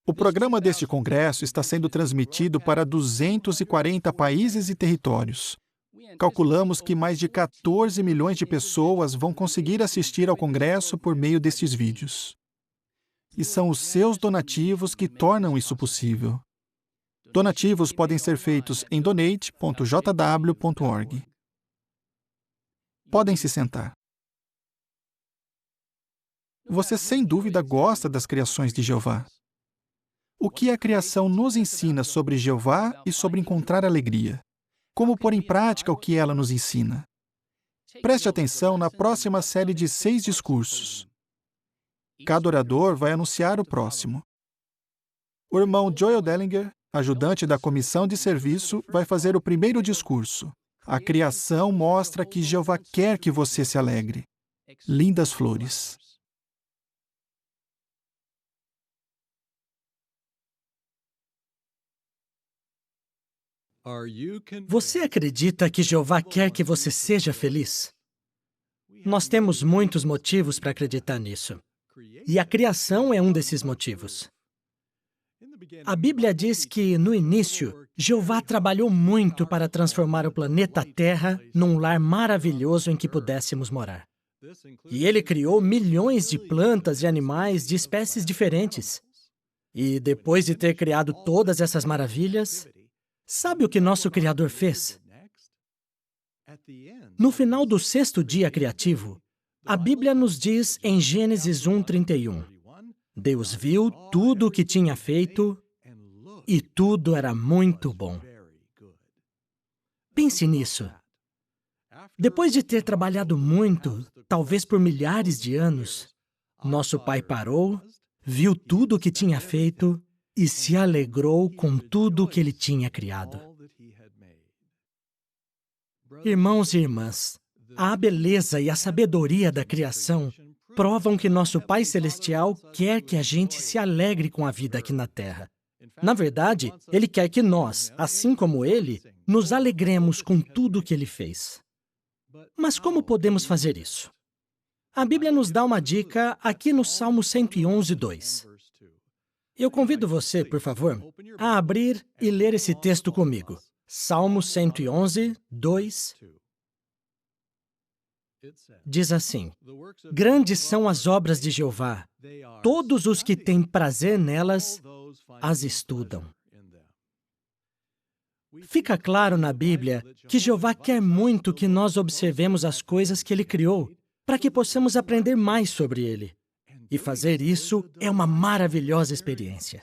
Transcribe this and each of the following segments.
O programa deste congresso está sendo transmitido para 240 países e territórios. Calculamos que mais de 14 milhões de pessoas vão conseguir assistir ao congresso por meio destes vídeos. E são os seus donativos que tornam isso possível. Donativos podem ser feitos em donate.jw.org. Podem se sentar. Você sem dúvida gosta das criações de Jeová. O que a criação nos ensina sobre Jeová e sobre encontrar alegria? Como pôr em prática o que ela nos ensina? Preste atenção na próxima série de 6 discursos. Cada orador vai anunciar o próximo. O irmão Joel Dellinger, ajudante da comissão de serviço, vai fazer o primeiro discurso. A criação mostra que Jeová quer que você se alegre. Lindas flores. Você acredita que Jeová quer que você seja feliz? Nós temos muitos motivos para acreditar nisso. E a criação é um desses motivos. A Bíblia diz que, no início, Jeová trabalhou muito para transformar o planeta Terra num lar maravilhoso em que pudéssemos morar. E Ele criou milhões de plantas e animais de espécies diferentes. E depois de ter criado todas essas maravilhas, sabe o que nosso Criador fez? No final do 6º dia criativo, a Bíblia nos diz em Gênesis 1:31, Deus viu tudo o que tinha feito e tudo era muito bom. Pense nisso. Depois de ter trabalhado muito, talvez por milhares de anos, nosso Pai parou, viu tudo o que tinha feito e se alegrou com tudo o que Ele tinha criado. Irmãos e irmãs, a beleza e a sabedoria da criação provam que nosso Pai Celestial quer que a gente se alegre com a vida aqui na Terra. Na verdade, Ele quer que nós, assim como Ele, nos alegremos com tudo o que Ele fez. Mas como podemos fazer isso? A Bíblia nos dá uma dica aqui no Salmo 111:2. Eu convido você, por favor, a abrir e ler esse texto comigo. Salmo 111:2. Diz assim: Grandes são as obras de Jeová, todos os que têm prazer nelas as estudam. Fica claro na Bíblia que Jeová quer muito que nós observemos as coisas que Ele criou, para que possamos aprender mais sobre Ele. E fazer isso é uma maravilhosa experiência.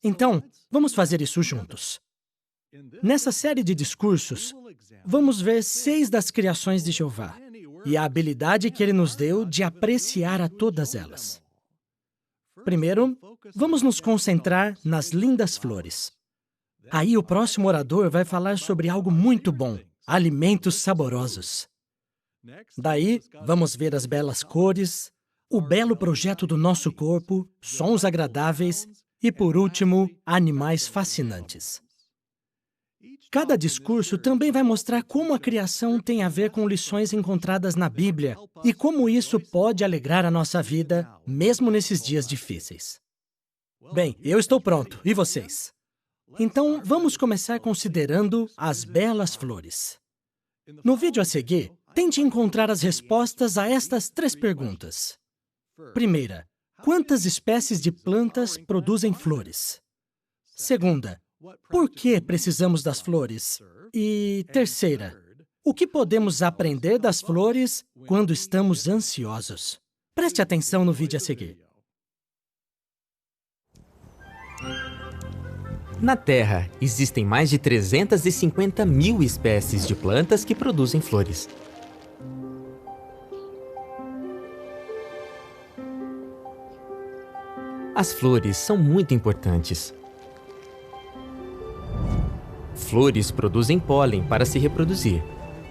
Então, vamos fazer isso juntos. Nessa série de discursos, vamos ver 6 das criações de Jeová e a habilidade que Ele nos deu de apreciar a todas elas. Primeiro, vamos nos concentrar nas lindas flores. Aí o próximo orador vai falar sobre algo muito bom, alimentos saborosos. Daí, vamos ver as belas cores, o belo projeto do nosso corpo, sons agradáveis e, por último, animais fascinantes. Cada discurso também vai mostrar como a criação tem a ver com lições encontradas na Bíblia e como isso pode alegrar a nossa vida, mesmo nesses dias difíceis. Bem, eu estou pronto. E vocês? Então, vamos começar considerando as belas flores. No vídeo a seguir, tente encontrar as respostas a estas 3 perguntas. Primeira, quantas espécies de plantas produzem flores? Segunda, por que precisamos das flores? E terceira, o que podemos aprender das flores quando estamos ansiosos? Preste atenção no vídeo a seguir. Na Terra, existem mais de 350 mil espécies de plantas que produzem flores. As flores são muito importantes. Flores produzem pólen para se reproduzir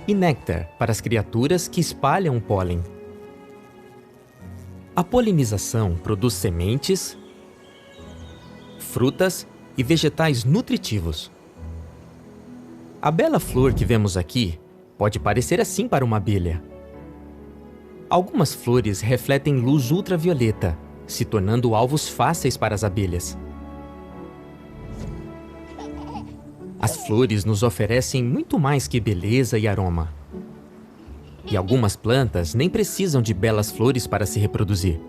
e néctar para as criaturas que espalham o pólen. A polinização produz sementes, frutas e vegetais nutritivos. A bela flor que vemos aqui pode parecer assim para uma abelha. Algumas flores refletem luz ultravioleta, se tornando alvos fáceis para as abelhas. As flores nos oferecem muito mais que beleza e aroma. E algumas plantas nem precisam de belas flores para se reproduzir.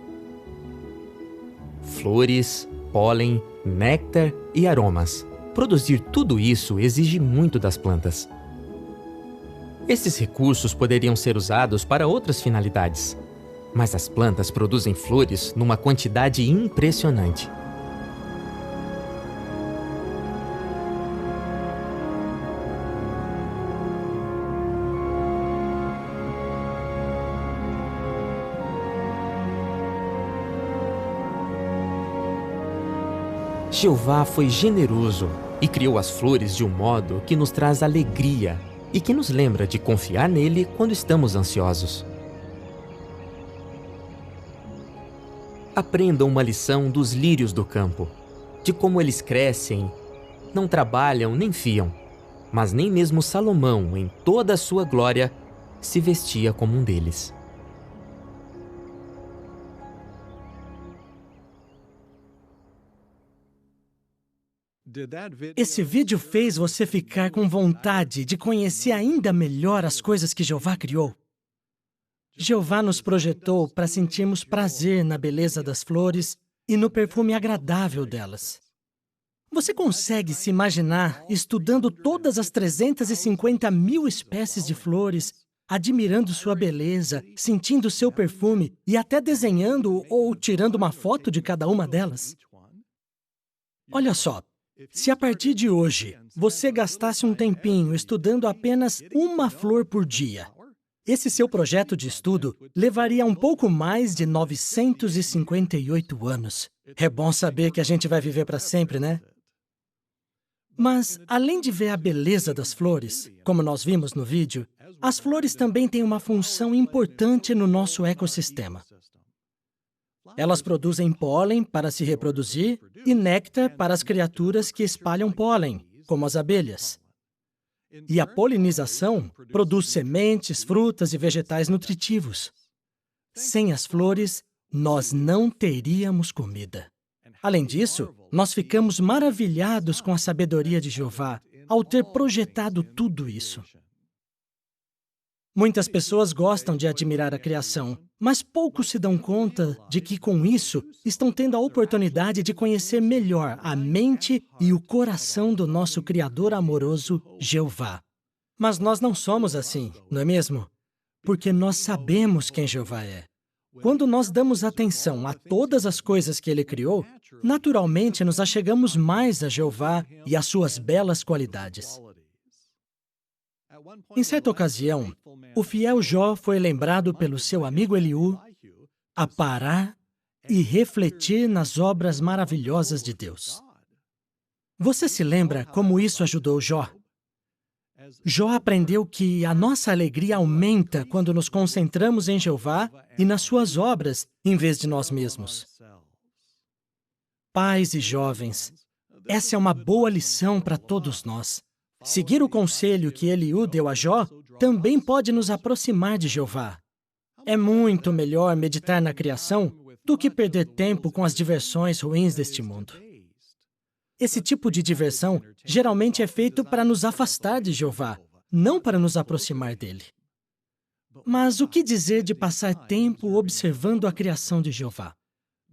Flores, pólen, néctar e aromas. Produzir tudo isso exige muito das plantas. Esses recursos poderiam ser usados para outras finalidades, mas as plantas produzem flores numa quantidade impressionante. Jeová foi generoso e criou as flores de um modo que nos traz alegria e que nos lembra de confiar nele quando estamos ansiosos. Aprendam uma lição dos lírios do campo, de como eles crescem, não trabalham nem fiam, mas nem mesmo Salomão, em toda a sua glória, se vestia como um deles. Esse vídeo fez você ficar com vontade de conhecer ainda melhor as coisas que Jeová criou? Jeová nos projetou para sentirmos prazer na beleza das flores e no perfume agradável delas. Você consegue se imaginar estudando todas as 350 mil espécies de flores, admirando sua beleza, sentindo seu perfume e até desenhando ou tirando uma foto de cada uma delas? Olha só. Se a partir de hoje você gastasse um tempinho estudando apenas uma flor por dia, esse seu projeto de estudo levaria um pouco mais de 958 anos. É bom saber que a gente vai viver para sempre, né? Mas, além de ver a beleza das flores, como nós vimos no vídeo, as flores também têm uma função importante no nosso ecossistema. Elas produzem pólen para se reproduzir e néctar para as criaturas que espalham pólen, como as abelhas. E a polinização produz sementes, frutas e vegetais nutritivos. Sem as flores, nós não teríamos comida. Além disso, nós ficamos maravilhados com a sabedoria de Jeová ao ter projetado tudo isso. Muitas pessoas gostam de admirar a criação, mas poucos se dão conta de que, com isso, estão tendo a oportunidade de conhecer melhor a mente e o coração do nosso Criador amoroso, Jeová. Mas nós não somos assim, não é mesmo? Porque nós sabemos quem Jeová é. Quando nós damos atenção a todas as coisas que Ele criou, naturalmente nos achegamos mais a Jeová e às suas belas qualidades. Em certa ocasião, o fiel Jó foi lembrado pelo seu amigo Eliú a parar e refletir nas obras maravilhosas de Deus. Você se lembra como isso ajudou Jó? Jó aprendeu que a nossa alegria aumenta quando nos concentramos em Jeová e nas suas obras, em vez de nós mesmos. Pais e jovens, essa é uma boa lição para todos nós. Seguir o conselho que Eliú deu a Jó também pode nos aproximar de Jeová. É muito melhor meditar na criação do que perder tempo com as diversões ruins deste mundo. Esse tipo de diversão geralmente é feito para nos afastar de Jeová, não para nos aproximar dele. Mas o que dizer de passar tempo observando a criação de Jeová?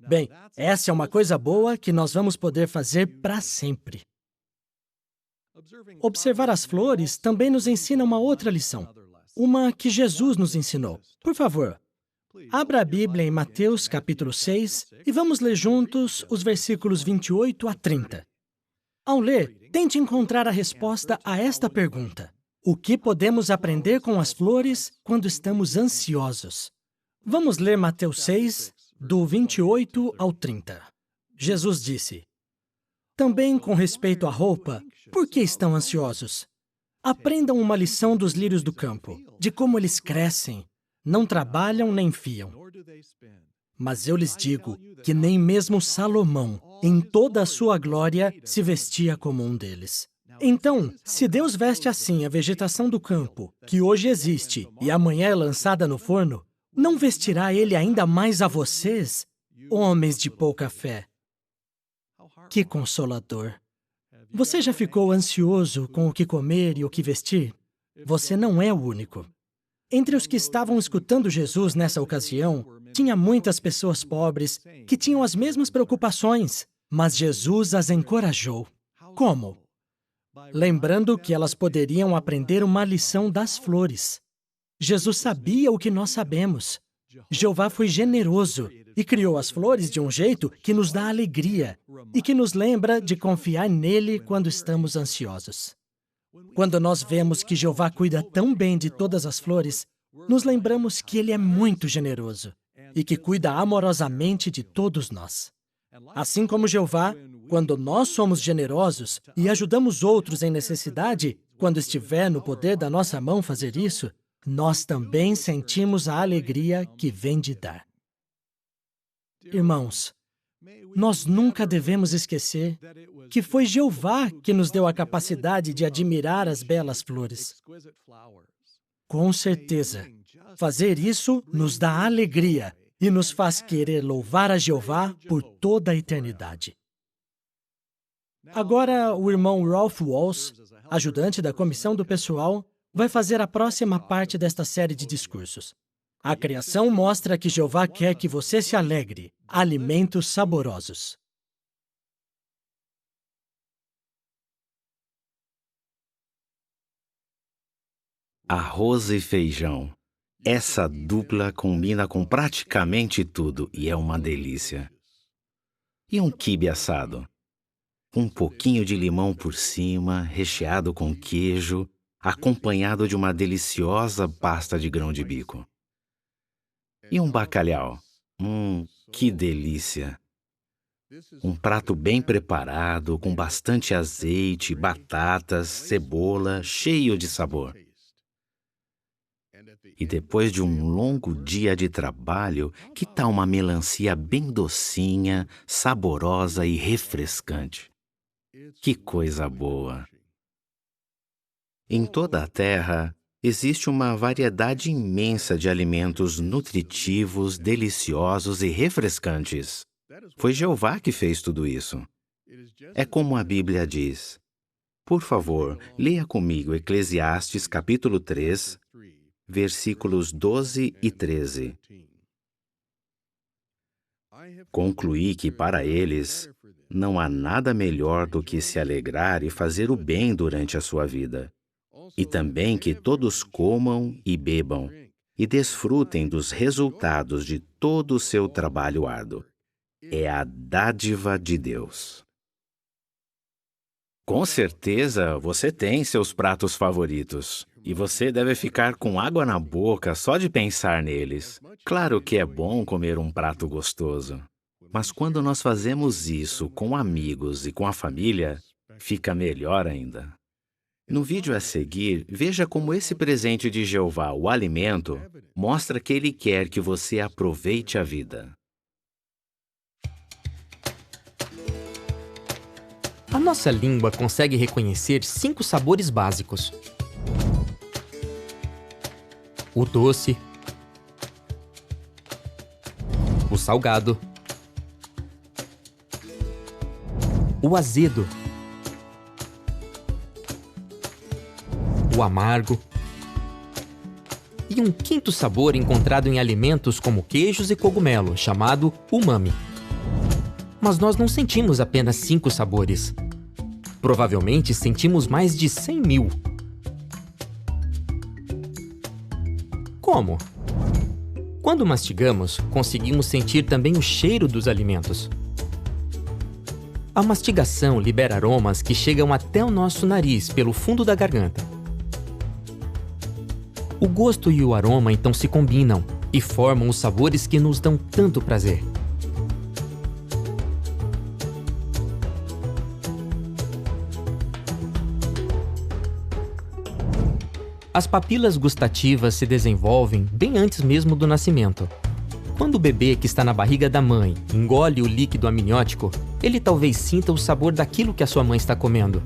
Bem, essa é uma coisa boa que nós vamos poder fazer para sempre. Observar as flores também nos ensina uma outra lição, uma que Jesus nos ensinou. Por favor, abra a Bíblia em Mateus capítulo 6 e vamos ler juntos os versículos 28 a 30. Ao ler, tente encontrar a resposta a esta pergunta: o que podemos aprender com as flores quando estamos ansiosos? Vamos ler Mateus 6, do 28 ao 30. Jesus disse: também com respeito à roupa, por que estão ansiosos? Aprendam uma lição dos lírios do campo, de como eles crescem, não trabalham nem fiam. Mas eu lhes digo que nem mesmo Salomão, em toda a sua glória, se vestia como um deles. Então, se Deus veste assim a vegetação do campo, que hoje existe e amanhã é lançada no forno, não vestirá Ele ainda mais a vocês, homens de pouca fé? Que consolador! Você já ficou ansioso com o que comer e o que vestir? Você não é o único. Entre os que estavam escutando Jesus nessa ocasião, tinha muitas pessoas pobres que tinham as mesmas preocupações, mas Jesus as encorajou. Como? Lembrando que elas poderiam aprender uma lição das flores. Jesus sabia o que nós sabemos. Jeová foi generoso e criou as flores de um jeito que nos dá alegria e que nos lembra de confiar nele quando estamos ansiosos. Quando nós vemos que Jeová cuida tão bem de todas as flores, nos lembramos que ele é muito generoso e que cuida amorosamente de todos nós. Assim como Jeová, quando nós somos generosos e ajudamos outros em necessidade, quando estiver no poder da nossa mão fazer isso, nós também sentimos a alegria que vem de dar. Irmãos, nós nunca devemos esquecer que foi Jeová que nos deu a capacidade de admirar as belas flores. Com certeza, fazer isso nos dá alegria e nos faz querer louvar a Jeová por toda a eternidade. Agora, o irmão Ralph Walsh, ajudante da comissão do pessoal, vai fazer a próxima parte desta série de discursos. A criação mostra que Jeová quer que você se alegre. Alimentos saborosos. Arroz e feijão. Essa dupla combina com praticamente tudo e é uma delícia. E um quibe assado. Um pouquinho de limão por cima, recheado com queijo, acompanhado de uma deliciosa pasta de grão de bico. E um bacalhau. Que delícia! Um prato bem preparado, com bastante azeite, batatas, cebola, cheio de sabor. E depois de um longo dia de trabalho, que tal uma melancia bem docinha, saborosa e refrescante? Que coisa boa! Em toda a Terra, existe uma variedade imensa de alimentos nutritivos, deliciosos e refrescantes. Foi Jeová que fez tudo isso. É como a Bíblia diz. Por favor, leia comigo Eclesiastes capítulo 3, versículos 12 e 13. Concluí que para eles não há nada melhor do que se alegrar e fazer o bem durante a sua vida. E também que todos comam e bebam e desfrutem dos resultados de todo o seu trabalho árduo. É a dádiva de Deus. Com certeza, você tem seus pratos favoritos. E você deve ficar com água na boca só de pensar neles. Claro que é bom comer um prato gostoso. Mas quando nós fazemos isso com amigos e com a família, fica melhor ainda. No vídeo a seguir, veja como esse presente de Jeová, o alimento, mostra que ele quer que você aproveite a vida. A nossa língua consegue reconhecer 5 sabores básicos: o doce, o salgado, o azedo, o amargo e um quinto sabor encontrado em alimentos como queijos e cogumelo, chamado umami. Mas nós não sentimos apenas 5 sabores. Provavelmente sentimos mais de 100.000. Como? Quando mastigamos, conseguimos sentir também o cheiro dos alimentos. A mastigação libera aromas que chegam até o nosso nariz pelo fundo da garganta. O gosto e o aroma então se combinam e formam os sabores que nos dão tanto prazer. As papilas gustativas se desenvolvem bem antes mesmo do nascimento. Quando o bebê que está na barriga da mãe engole o líquido amniótico, ele talvez sinta o sabor daquilo que a sua mãe está comendo.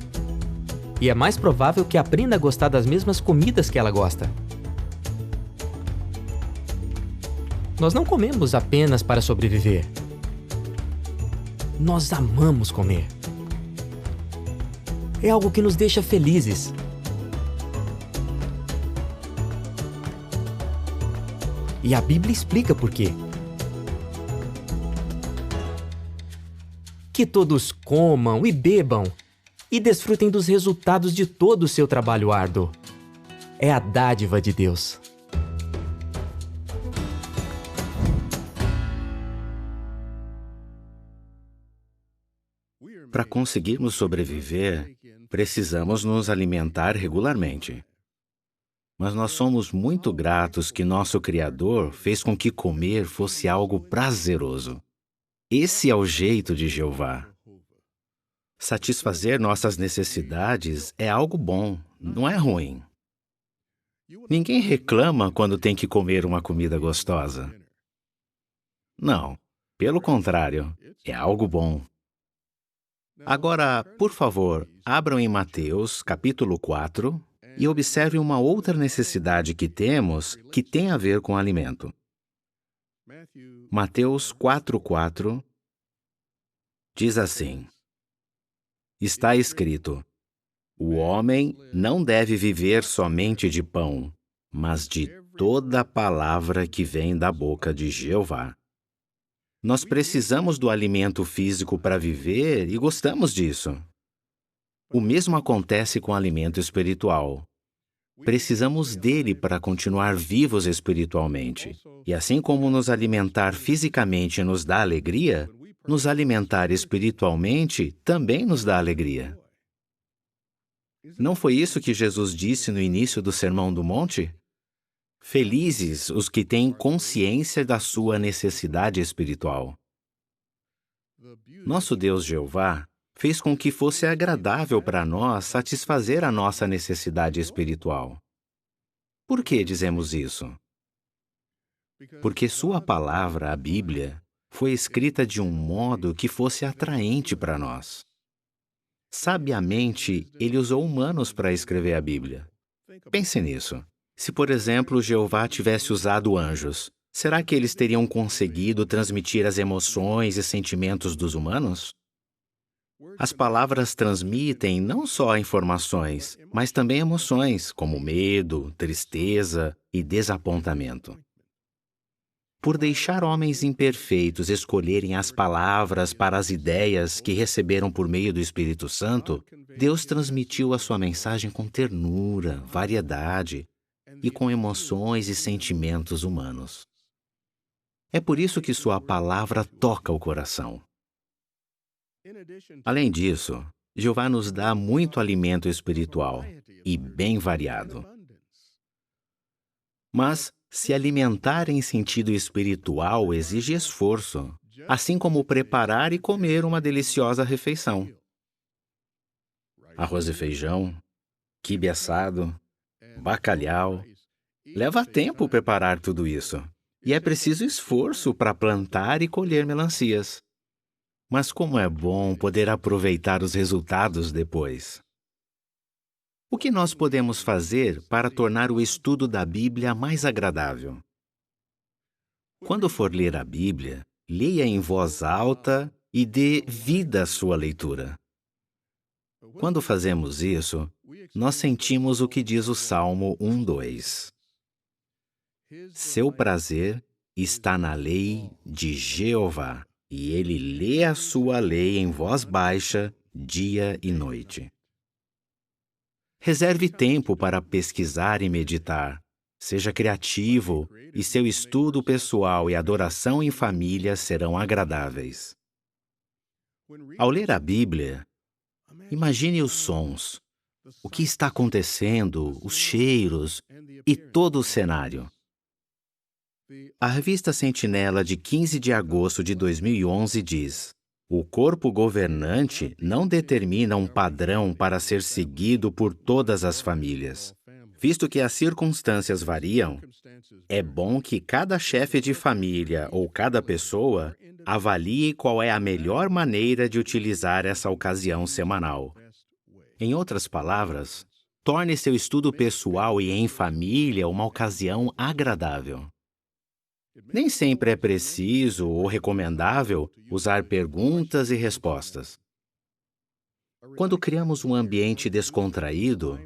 E é mais provável que aprenda a gostar das mesmas comidas que ela gosta. Nós não comemos apenas para sobreviver. Nós amamos comer. É algo que nos deixa felizes. E a Bíblia explica por quê. Que todos comam e bebam e desfrutem dos resultados de todo o seu trabalho árduo. É a dádiva de Deus. Para conseguirmos sobreviver, precisamos nos alimentar regularmente. Mas nós somos muito gratos que nosso Criador fez com que comer fosse algo prazeroso. Esse é o jeito de Jeová. Satisfazer nossas necessidades é algo bom, não é ruim. Ninguém reclama quando tem que comer uma comida gostosa. Não, pelo contrário, é algo bom. Agora, por favor, abram em Mateus, capítulo 4, e observem uma outra necessidade que temos que tem a ver com alimento. Mateus 4:4 diz assim: Está escrito: O homem não deve viver somente de pão, mas de toda palavra que vem da boca de Jeová. Nós precisamos do alimento físico para viver e gostamos disso. O mesmo acontece com o alimento espiritual. Precisamos dele para continuar vivos espiritualmente. E assim como nos alimentar fisicamente nos dá alegria, nos alimentar espiritualmente também nos dá alegria. Não foi isso que Jesus disse no início do Sermão do Monte? Felizes os que têm consciência da sua necessidade espiritual. Nosso Deus Jeová fez com que fosse agradável para nós satisfazer a nossa necessidade espiritual. Por que dizemos isso? Porque sua palavra, a Bíblia, foi escrita de um modo que fosse atraente para nós. Sabiamente, ele usou humanos para escrever a Bíblia. Pense nisso. Se, por exemplo, Jeová tivesse usado anjos, será que eles teriam conseguido transmitir as emoções e sentimentos dos humanos? As palavras transmitem não só informações, mas também emoções, como medo, tristeza e desapontamento. Por deixar homens imperfeitos escolherem as palavras para as ideias que receberam por meio do Espírito Santo, Deus transmitiu a sua mensagem com ternura, variedade e com emoções e sentimentos humanos. É por isso que sua palavra toca o coração. Além disso, Jeová nos dá muito alimento espiritual e bem variado. Mas se alimentar em sentido espiritual exige esforço, assim como preparar e comer uma deliciosa refeição. Arroz e feijão, quibe assado, bacalhau. Leva tempo preparar tudo isso, e é preciso esforço para plantar e colher melancias. Mas como é bom poder aproveitar os resultados depois. O que nós podemos fazer para tornar o estudo da Bíblia mais agradável? Quando for ler a Bíblia, leia em voz alta e dê vida à sua leitura. Quando fazemos isso, nós sentimos o que diz o Salmo 1:2. Seu prazer está na lei de Jeová, e ele lê a sua lei em voz baixa, dia e noite. Reserve tempo para pesquisar e meditar. Seja criativo, e seu estudo pessoal e adoração em família serão agradáveis. Ao ler a Bíblia, imagine os sons, o que está acontecendo, os cheiros e todo o cenário. A revista Sentinela de 15 de agosto de 2011 diz: o corpo governante não determina um padrão para ser seguido por todas as famílias. Visto que as circunstâncias variam, é bom que cada chefe de família ou cada pessoa avalie qual é a melhor maneira de utilizar essa ocasião semanal. Em outras palavras, torne seu estudo pessoal e em família uma ocasião agradável. Nem sempre é preciso ou recomendável usar perguntas e respostas. Quando criamos um ambiente descontraído,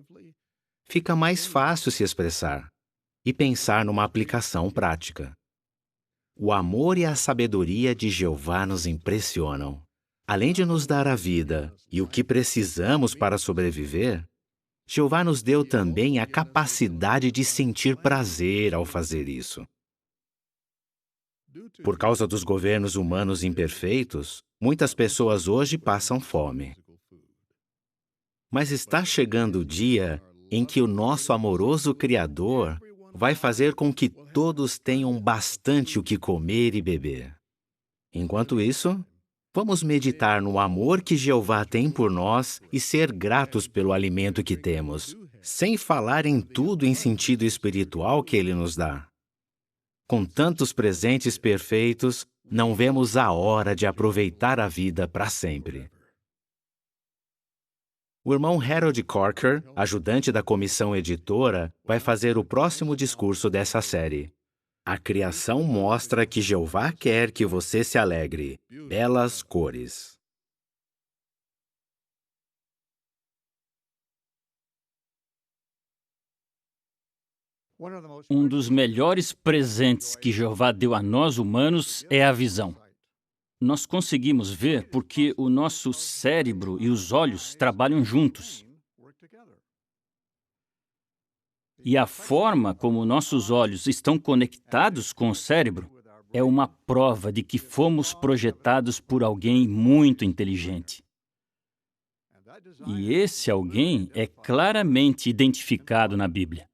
fica mais fácil se expressar e pensar numa aplicação prática. O amor e a sabedoria de Jeová nos impressionam. Além de nos dar a vida e o que precisamos para sobreviver, Jeová nos deu também a capacidade de sentir prazer ao fazer isso. Por causa dos governos humanos imperfeitos, muitas pessoas hoje passam fome. Mas está chegando o dia em que o nosso amoroso Criador vai fazer com que todos tenham bastante o que comer e beber. Enquanto isso, vamos meditar no amor que Jeová tem por nós e ser gratos pelo alimento que temos, sem falar em tudo em sentido espiritual que Ele nos dá. Com tantos presentes perfeitos, não vemos a hora de aproveitar a vida para sempre. O irmão Harold Corker, ajudante da comissão editora, vai fazer o próximo discurso dessa série. A criação mostra que Jeová quer que você se alegre. Belas cores. Um dos melhores presentes que Jeová deu a nós humanos é a visão. Nós conseguimos ver porque o nosso cérebro e os olhos trabalham juntos. E a forma como nossos olhos estão conectados com o cérebro é uma prova de que fomos projetados por alguém muito inteligente. E esse alguém é claramente identificado na Bíblia.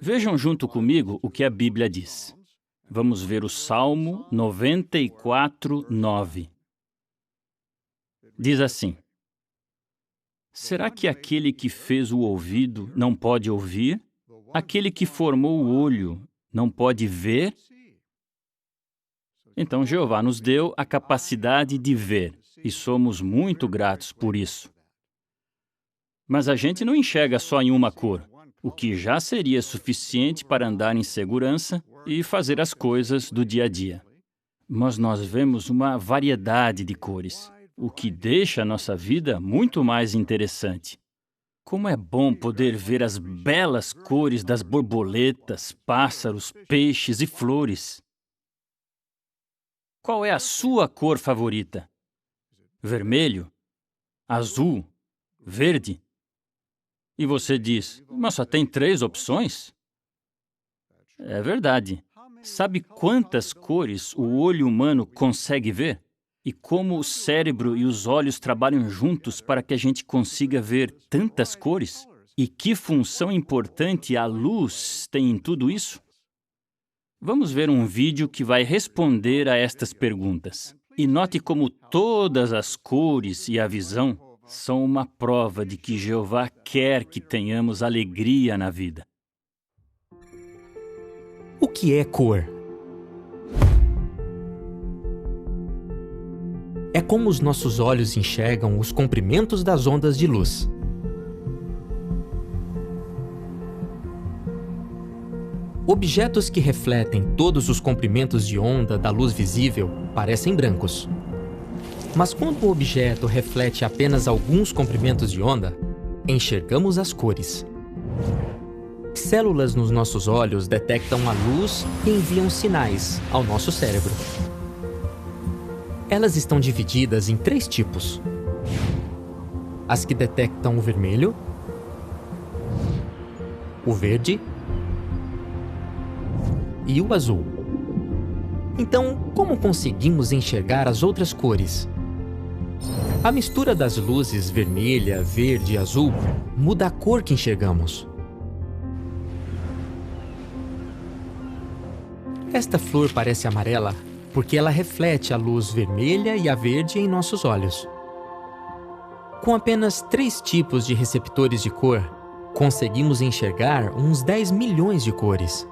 Vejam junto comigo o que a Bíblia diz. Vamos ver o Salmo 94, 9. Diz assim: será que aquele que fez o ouvido não pode ouvir? Aquele que formou o olho não pode ver? Então, Jeová nos deu a capacidade de ver, e somos muito gratos por isso. Mas a gente não enxerga só em uma cor, o que já seria suficiente para andar em segurança e fazer as coisas do dia a dia. Mas nós vemos uma variedade de cores, o que deixa a nossa vida muito mais interessante. Como é bom poder ver as belas cores das borboletas, pássaros, peixes e flores. Qual é a sua cor favorita? Vermelho? Azul? Verde? E você diz, mas só tem 3 opções? É verdade. Sabe quantas cores o olho humano consegue ver? E como o cérebro e os olhos trabalham juntos para que a gente consiga ver tantas cores? E que função importante a luz tem em tudo isso? Vamos ver um vídeo que vai responder a estas perguntas. E note como todas as cores e a visão são uma prova de que Jeová quer que tenhamos alegria na vida. O que é cor? É como os nossos olhos enxergam os comprimentos das ondas de luz. Objetos que refletem todos os comprimentos de onda da luz visível parecem brancos. Mas quando o objeto reflete apenas alguns comprimentos de onda, enxergamos as cores. Células nos nossos olhos detectam a luz e enviam sinais ao nosso cérebro. Elas estão divididas em 3 tipos. As que detectam o vermelho, o verde e o azul. Então, como conseguimos enxergar as outras cores? A mistura das luzes vermelha, verde e azul muda a cor que enxergamos. Esta flor parece amarela porque ela reflete a luz vermelha e a verde em nossos olhos. Com apenas 3 tipos de receptores de cor, conseguimos enxergar uns 10 milhões de cores.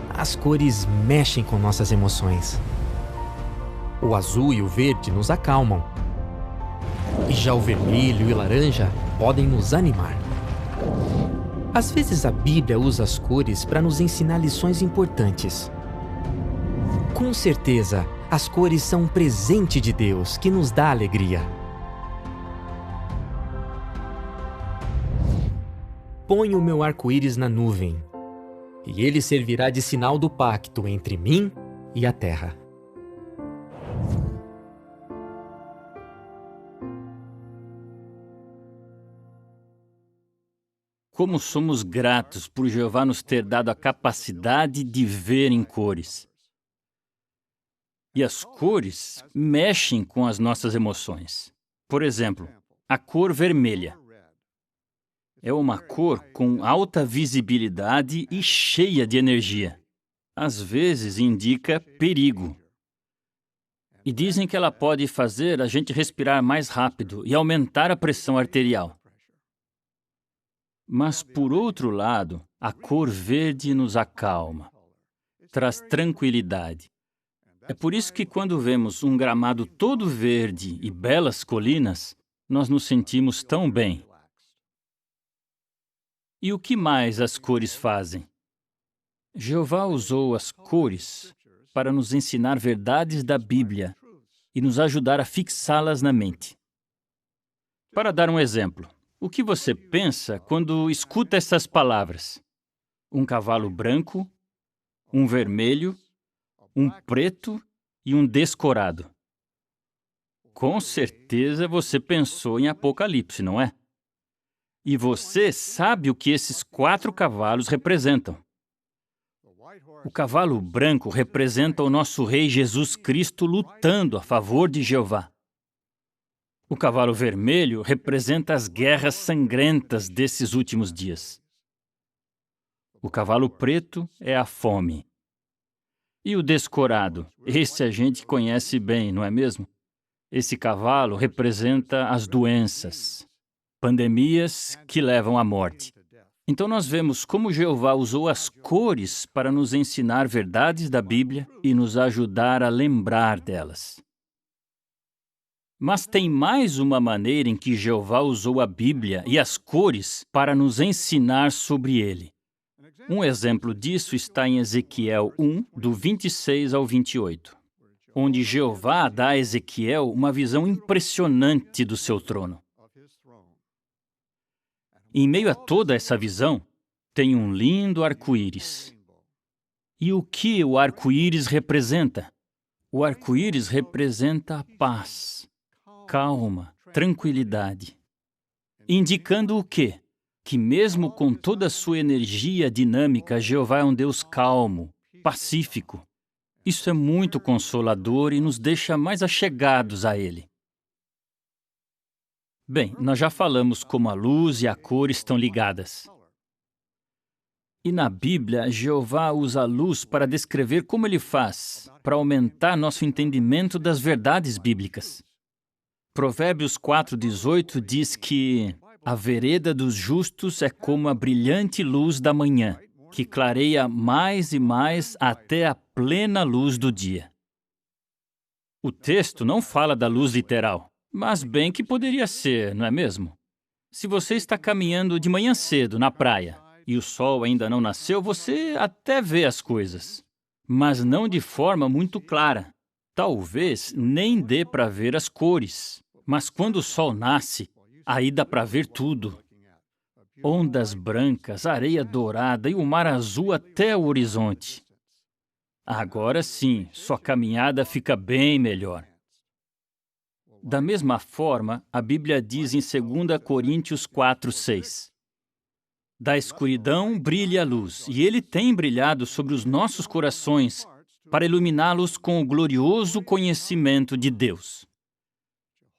As cores mexem com nossas emoções. O azul e o verde nos acalmam. E já o vermelho e o laranja podem nos animar. Às vezes a Bíblia usa as cores para nos ensinar lições importantes. Com certeza, As cores são um presente de Deus que nos dá alegria. Ponho o meu arco-íris na nuvem, e ele servirá de sinal do pacto entre mim e a terra. Como somos gratos por Jeová nos ter dado a capacidade de ver em cores. E as cores mexem com as nossas emoções. Por exemplo, a cor vermelha. É uma cor com alta visibilidade e cheia de energia. Às vezes indica perigo. E dizem que ela pode fazer a gente respirar mais rápido e aumentar a pressão arterial. Mas, por outro lado, a cor verde nos acalma, traz tranquilidade. É por isso que quando vemos um gramado todo verde e belas colinas, nós nos sentimos tão bem. E o que mais as cores fazem? Jeová usou as cores para nos ensinar verdades da Bíblia e nos ajudar a fixá-las na mente. Para dar um exemplo, o que você pensa quando escuta essas palavras? Um cavalo branco, um vermelho, um preto e um descorado. Com certeza você pensou em Apocalipse, não é? E você sabe o que esses 4 cavalos representam. O cavalo branco representa o nosso Rei Jesus Cristo lutando a favor de Jeová. O cavalo vermelho representa as guerras sangrentas desses últimos dias. O cavalo preto é a fome. E o descorado? Esse a gente conhece bem, não é mesmo? Esse cavalo representa as doenças, pandemias que levam à morte. Então nós vemos como Jeová usou as cores para nos ensinar verdades da Bíblia e nos ajudar a lembrar delas. Mas tem mais uma maneira em que Jeová usou a Bíblia e as cores para nos ensinar sobre ele. Um exemplo disso está em Ezequiel 1, do 26 ao 28, onde Jeová dá a Ezequiel uma visão impressionante do seu trono. Em meio a toda essa visão, tem um lindo arco-íris. E o que o arco-íris representa? O arco-íris representa a paz, calma, tranquilidade. Indicando o quê? Que mesmo com toda a sua energia dinâmica, Jeová é um Deus calmo, pacífico. Isso é muito consolador e nos deixa mais achegados a Ele. Bem, nós já falamos como a luz e a cor estão ligadas. E na Bíblia, Jeová usa a luz para descrever como Ele faz, para aumentar nosso entendimento das verdades bíblicas. Provérbios 4:18 diz que a vereda dos justos é como a brilhante luz da manhã, que clareia mais e mais até a plena luz do dia. O texto não fala da luz literal, mas bem que poderia ser, não é mesmo? Se você está caminhando de manhã cedo na praia e o sol ainda não nasceu, você até vê as coisas, mas não de forma muito clara. Talvez nem dê para ver as cores. Mas quando o sol nasce, aí dá para ver tudo. Ondas brancas, areia dourada e o mar azul até o horizonte. Agora sim, sua caminhada fica bem melhor. Da mesma forma, a Bíblia diz em 2 Coríntios 4:6. Da escuridão brilha a luz, e Ele tem brilhado sobre os nossos corações para iluminá-los com o glorioso conhecimento de Deus.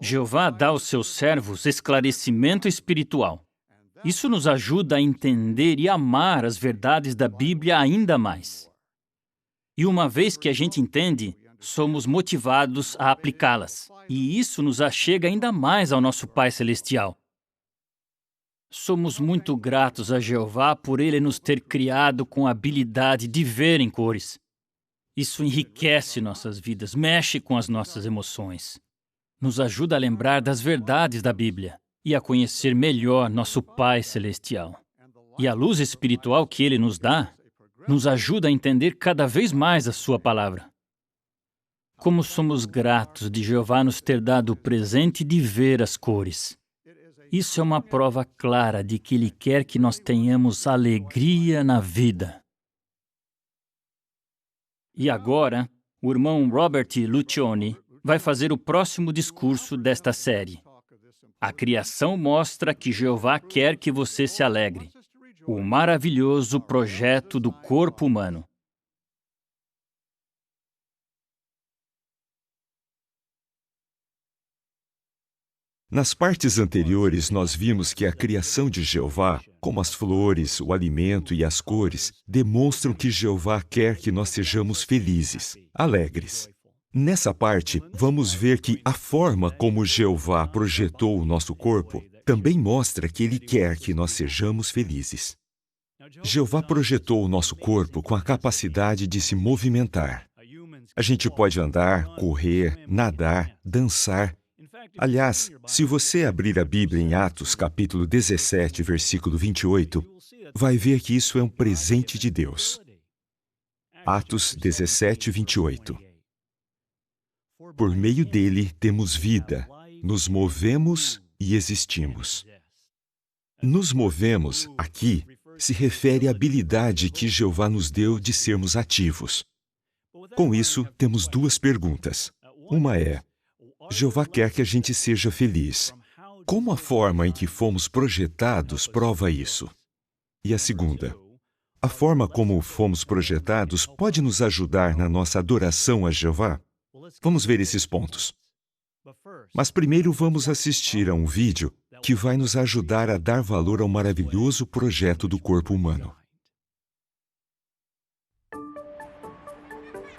Jeová dá aos seus servos esclarecimento espiritual. Isso nos ajuda a entender e amar as verdades da Bíblia ainda mais. E uma vez que a gente entende, somos motivados a aplicá-las. E isso nos achega ainda mais ao nosso Pai Celestial. Somos muito gratos a Jeová por Ele nos ter criado com a habilidade de ver em cores. Isso enriquece nossas vidas, mexe com as nossas emoções. Nos ajuda a lembrar das verdades da Bíblia e a conhecer melhor nosso Pai Celestial. E a luz espiritual que Ele nos dá, nos ajuda a entender cada vez mais a Sua palavra. Como somos gratos de Jeová nos ter dado o presente de ver as cores. Isso é uma prova clara de que Ele quer que nós tenhamos alegria na vida. E agora, o irmão Robert Lucioni vai fazer o próximo discurso desta série. A criação mostra que Jeová quer que você se alegre. O maravilhoso projeto do corpo humano. Nas partes anteriores, nós vimos que a criação de Jeová, como as flores, o alimento e as cores, demonstram que Jeová quer que nós sejamos felizes, alegres. Nessa parte, vamos ver que a forma como Jeová projetou o nosso corpo também mostra que Ele quer que nós sejamos felizes. Jeová projetou o nosso corpo com a capacidade de se movimentar. A gente pode andar, correr, nadar, dançar. Aliás, se você abrir a Bíblia em Atos, capítulo 17, versículo 28, vai ver que isso é um presente de Deus. Atos 17, 28. Por meio dele temos vida, nos movemos e existimos. Nos movemos, aqui, se refere à habilidade que Jeová nos deu de sermos ativos. Com isso, temos duas perguntas. Uma é: Jeová quer que a gente seja feliz. Como a forma em que fomos projetados prova isso? E a segunda: a forma como fomos projetados pode nos ajudar na nossa adoração a Jeová? Vamos ver esses pontos. Mas primeiro vamos assistir a um vídeo que vai nos ajudar a dar valor ao maravilhoso projeto do corpo humano.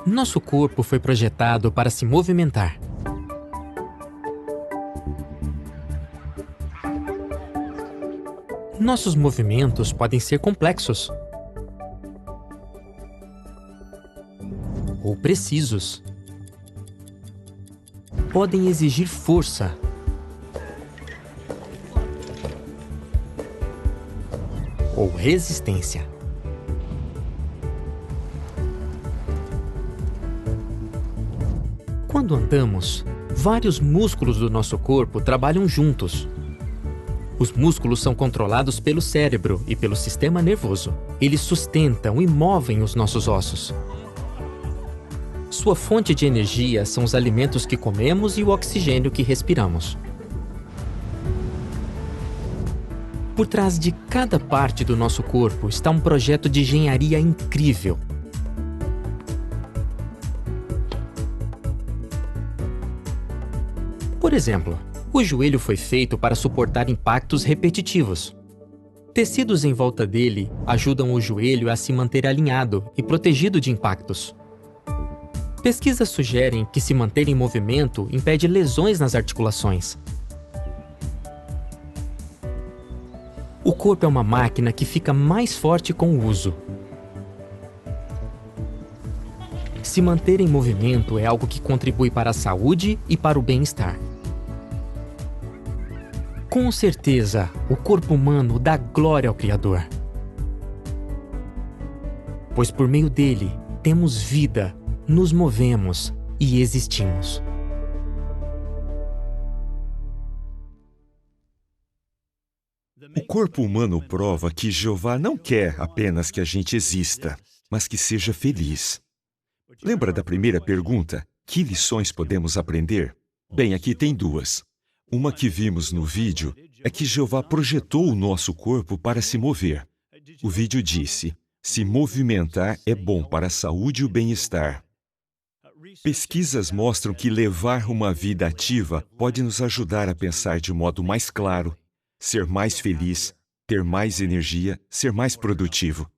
Nosso corpo foi projetado para se movimentar. Nossos movimentos podem ser complexos ou precisos. Podem exigir força ou resistência. Quando andamos, vários músculos do nosso corpo trabalham juntos. Os músculos são controlados pelo cérebro e pelo sistema nervoso. Eles sustentam e movem os nossos ossos. Sua fonte de energia são os alimentos que comemos e o oxigênio que respiramos. Por trás de cada parte do nosso corpo está um projeto de engenharia incrível. Por exemplo, o joelho foi feito para suportar impactos repetitivos. Tecidos em volta dele ajudam o joelho a se manter alinhado e protegido de impactos. Pesquisas sugerem que se manter em movimento impede lesões nas articulações. O corpo é uma máquina que fica mais forte com o uso. Se manter em movimento é algo que contribui para a saúde e para o bem-estar. Com certeza, o corpo humano dá glória ao Criador. Pois por meio dele, temos vida, nos movemos e existimos. O corpo humano prova que Jeová não quer apenas que a gente exista, mas que seja feliz. Lembra da primeira pergunta? Que lições podemos aprender? Bem, aqui tem duas. Uma que vimos no vídeo é que Jeová projetou o nosso corpo para se mover. O vídeo disse: se movimentar é bom para a saúde e o bem-estar. Pesquisas mostram que levar uma vida ativa pode nos ajudar a pensar de modo mais claro, ser mais feliz, ter mais energia, ser mais produtivo.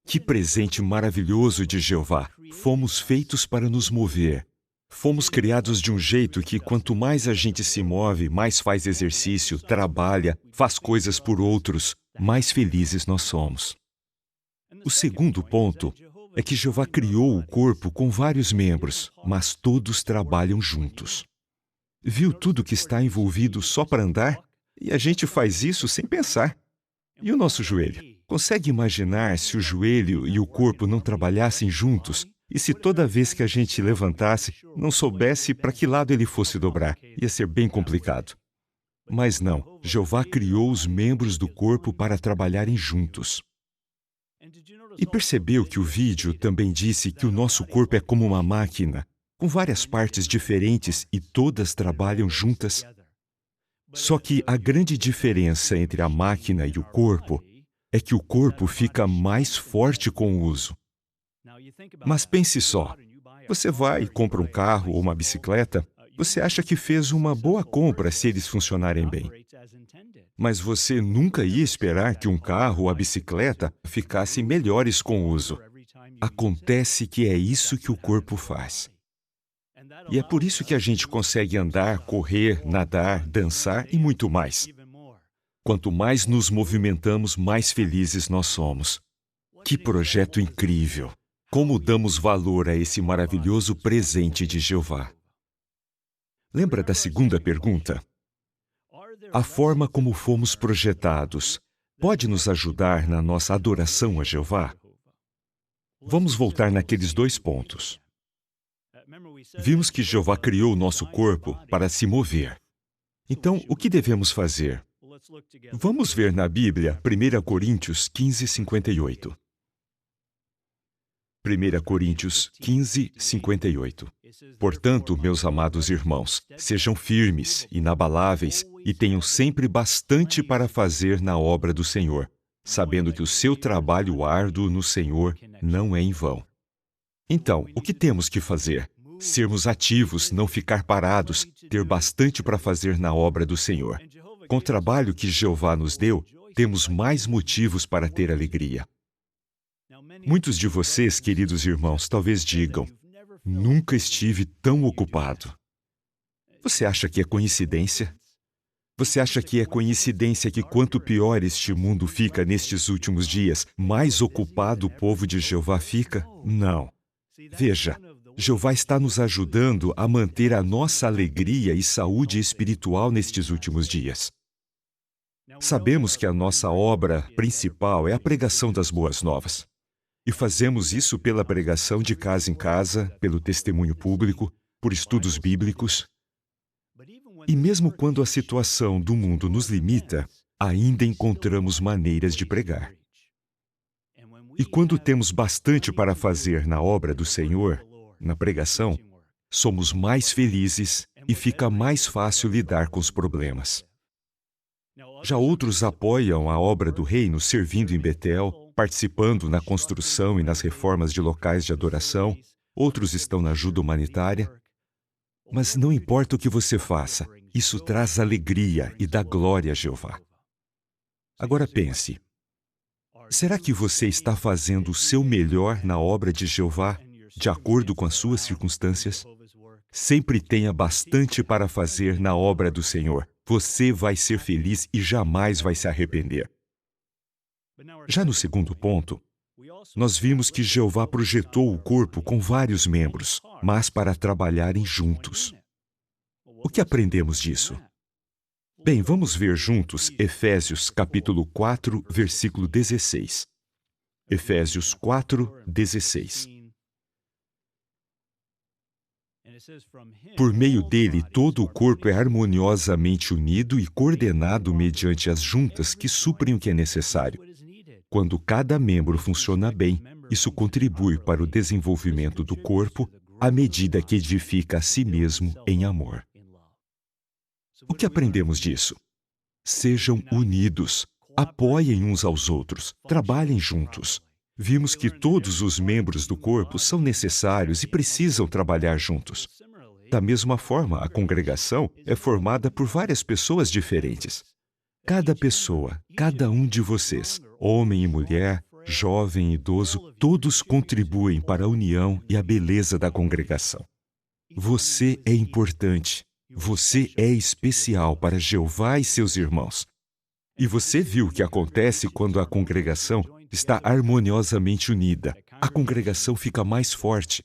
Que presente maravilhoso de Jeová! Fomos feitos para nos mover. Fomos criados de um jeito que quanto mais a gente se move, mais faz exercício, trabalha, faz coisas por outros, mais felizes nós somos. O segundo ponto é que Jeová criou o corpo com vários membros, mas todos trabalham juntos. Viu tudo que está envolvido só para andar? E a gente faz isso sem pensar. E o nosso joelho? Consegue imaginar se o joelho e o corpo não trabalhassem juntos E se toda vez que a gente levantasse, não soubesse para que lado ele fosse dobrar, ia ser bem complicado. Mas não, Jeová criou os membros do corpo para trabalharem juntos. E percebeu que o vídeo também disse que o nosso corpo é como uma máquina, com várias partes diferentes e todas trabalham juntas? Só que a grande diferença entre a máquina e o corpo é que o corpo fica mais forte com o uso. Mas pense só, você vai e compra um carro ou uma bicicleta, você acha que fez uma boa compra se eles funcionarem bem. Mas você nunca ia esperar que um carro ou a bicicleta ficassem melhores com o uso. Acontece que é isso que o corpo faz. E é por isso que a gente consegue andar, correr, nadar, dançar e muito mais. Quanto mais nos movimentamos, mais felizes nós somos. Que projeto incrível! Como damos valor a esse maravilhoso presente de Jeová? Lembra da segunda pergunta? A forma como fomos projetados pode nos ajudar na nossa adoração a Jeová? Vamos voltar naqueles 2 pontos. Vimos que Jeová criou o nosso corpo para se mover. Então, o que devemos fazer? Vamos ver na Bíblia 1 Coríntios 15, 58. 1 Coríntios 15, 58. Portanto, meus amados irmãos, sejam firmes, inabaláveis e tenham sempre bastante para fazer na obra do Senhor, sabendo que o seu trabalho árduo no Senhor não é em vão. Então, o que temos que fazer? Sermos ativos, não ficar parados, ter bastante para fazer na obra do Senhor. Com o trabalho que Jeová nos deu, temos mais motivos para ter alegria. Muitos de vocês, queridos irmãos, talvez digam: nunca estive tão ocupado. Você acha que é coincidência? Você acha que é coincidência que quanto pior este mundo fica nestes últimos dias, mais ocupado o povo de Jeová fica? Não. Veja, Jeová está nos ajudando a manter a nossa alegria e saúde espiritual nestes últimos dias. Sabemos que a nossa obra principal é a pregação das boas novas. E fazemos isso pela pregação de casa em casa, pelo testemunho público, por estudos bíblicos. E mesmo quando a situação do mundo nos limita, ainda encontramos maneiras de pregar. E quando temos bastante para fazer na obra do Senhor, na pregação, somos mais felizes e fica mais fácil lidar com os problemas. Já outros apoiam a obra do reino servindo em Betel, participando na construção e nas reformas de locais de adoração, outros estão na ajuda humanitária. Mas não importa o que você faça, isso traz alegria e dá glória a Jeová. Agora pense, será que você está fazendo o seu melhor na obra de Jeová, de acordo com as suas circunstâncias? Sempre tenha bastante para fazer na obra do Senhor. Você vai ser feliz e jamais vai se arrepender. Já no segundo ponto, nós vimos que Jeová projetou o corpo com vários membros, mas para trabalharem juntos. O que aprendemos disso? Bem, vamos ver juntos Efésios capítulo 4, versículo 16. Efésios 4, 16. Por meio dele, todo o corpo é harmoniosamente unido e coordenado mediante as juntas que suprem o que é necessário. Quando cada membro funciona bem, isso contribui para o desenvolvimento do corpo à medida que edifica a si mesmo em amor. O que aprendemos disso? Sejam unidos, apoiem uns aos outros, trabalhem juntos. Vimos que todos os membros do corpo são necessários e precisam trabalhar juntos. Da mesma forma, a congregação é formada por várias pessoas diferentes. Cada pessoa, cada um de vocês, homem e mulher, jovem e idoso, todos contribuem para a união e a beleza da congregação. Você é importante. Você é especial para Jeová e seus irmãos. E você viu o que acontece quando a congregação está harmoniosamente unida. A congregação fica mais forte.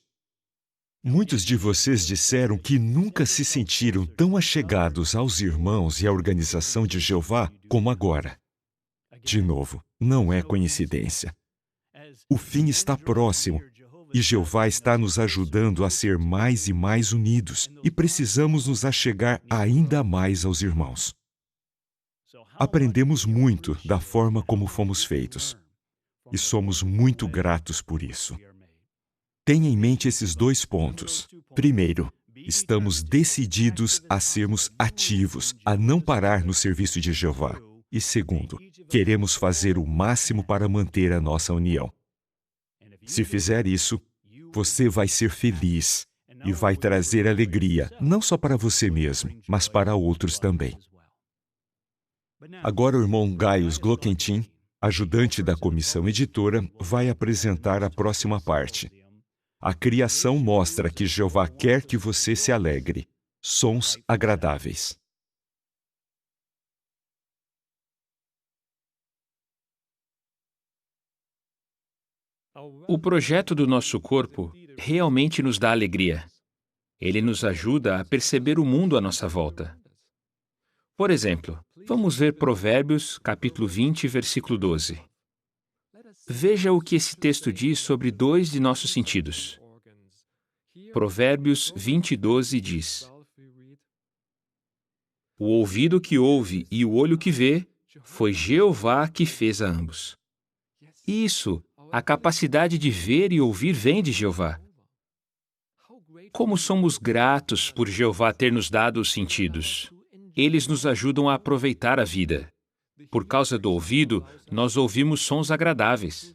Muitos de vocês disseram que nunca se sentiram tão achegados aos irmãos e à organização de Jeová como agora. De novo, não é coincidência. O fim está próximo E Jeová está nos ajudando a ser mais e mais unidos, e precisamos nos achegar ainda mais aos irmãos. Aprendemos muito da forma como fomos feitos, e somos muito gratos por isso. Tenha em mente esses 2 pontos. Primeiro, estamos decididos a sermos ativos, a não parar no serviço de Jeová. E segundo, queremos fazer o máximo para manter a nossa união. Se fizer isso, você vai ser feliz e vai trazer alegria, não só para você mesmo, mas para outros também. Agora o irmão Gaius Glockentin, ajudante da comissão editora, vai apresentar a próxima parte. A criação mostra que Jeová quer que você se alegre. Sons agradáveis. O projeto do nosso corpo realmente nos dá alegria. Ele nos ajuda a perceber o mundo à nossa volta. Por exemplo, vamos ver Provérbios, capítulo 20, versículo 12. Veja o que esse texto diz sobre 2 de nossos sentidos. Provérbios 20, 12 diz: O ouvido que ouve e o olho que vê, foi Jeová que fez a ambos. Isso, a capacidade de ver e ouvir vem de Jeová. Como somos gratos por Jeová ter nos dado os sentidos. Eles nos ajudam a aproveitar a vida. Por causa do ouvido, nós ouvimos sons agradáveis.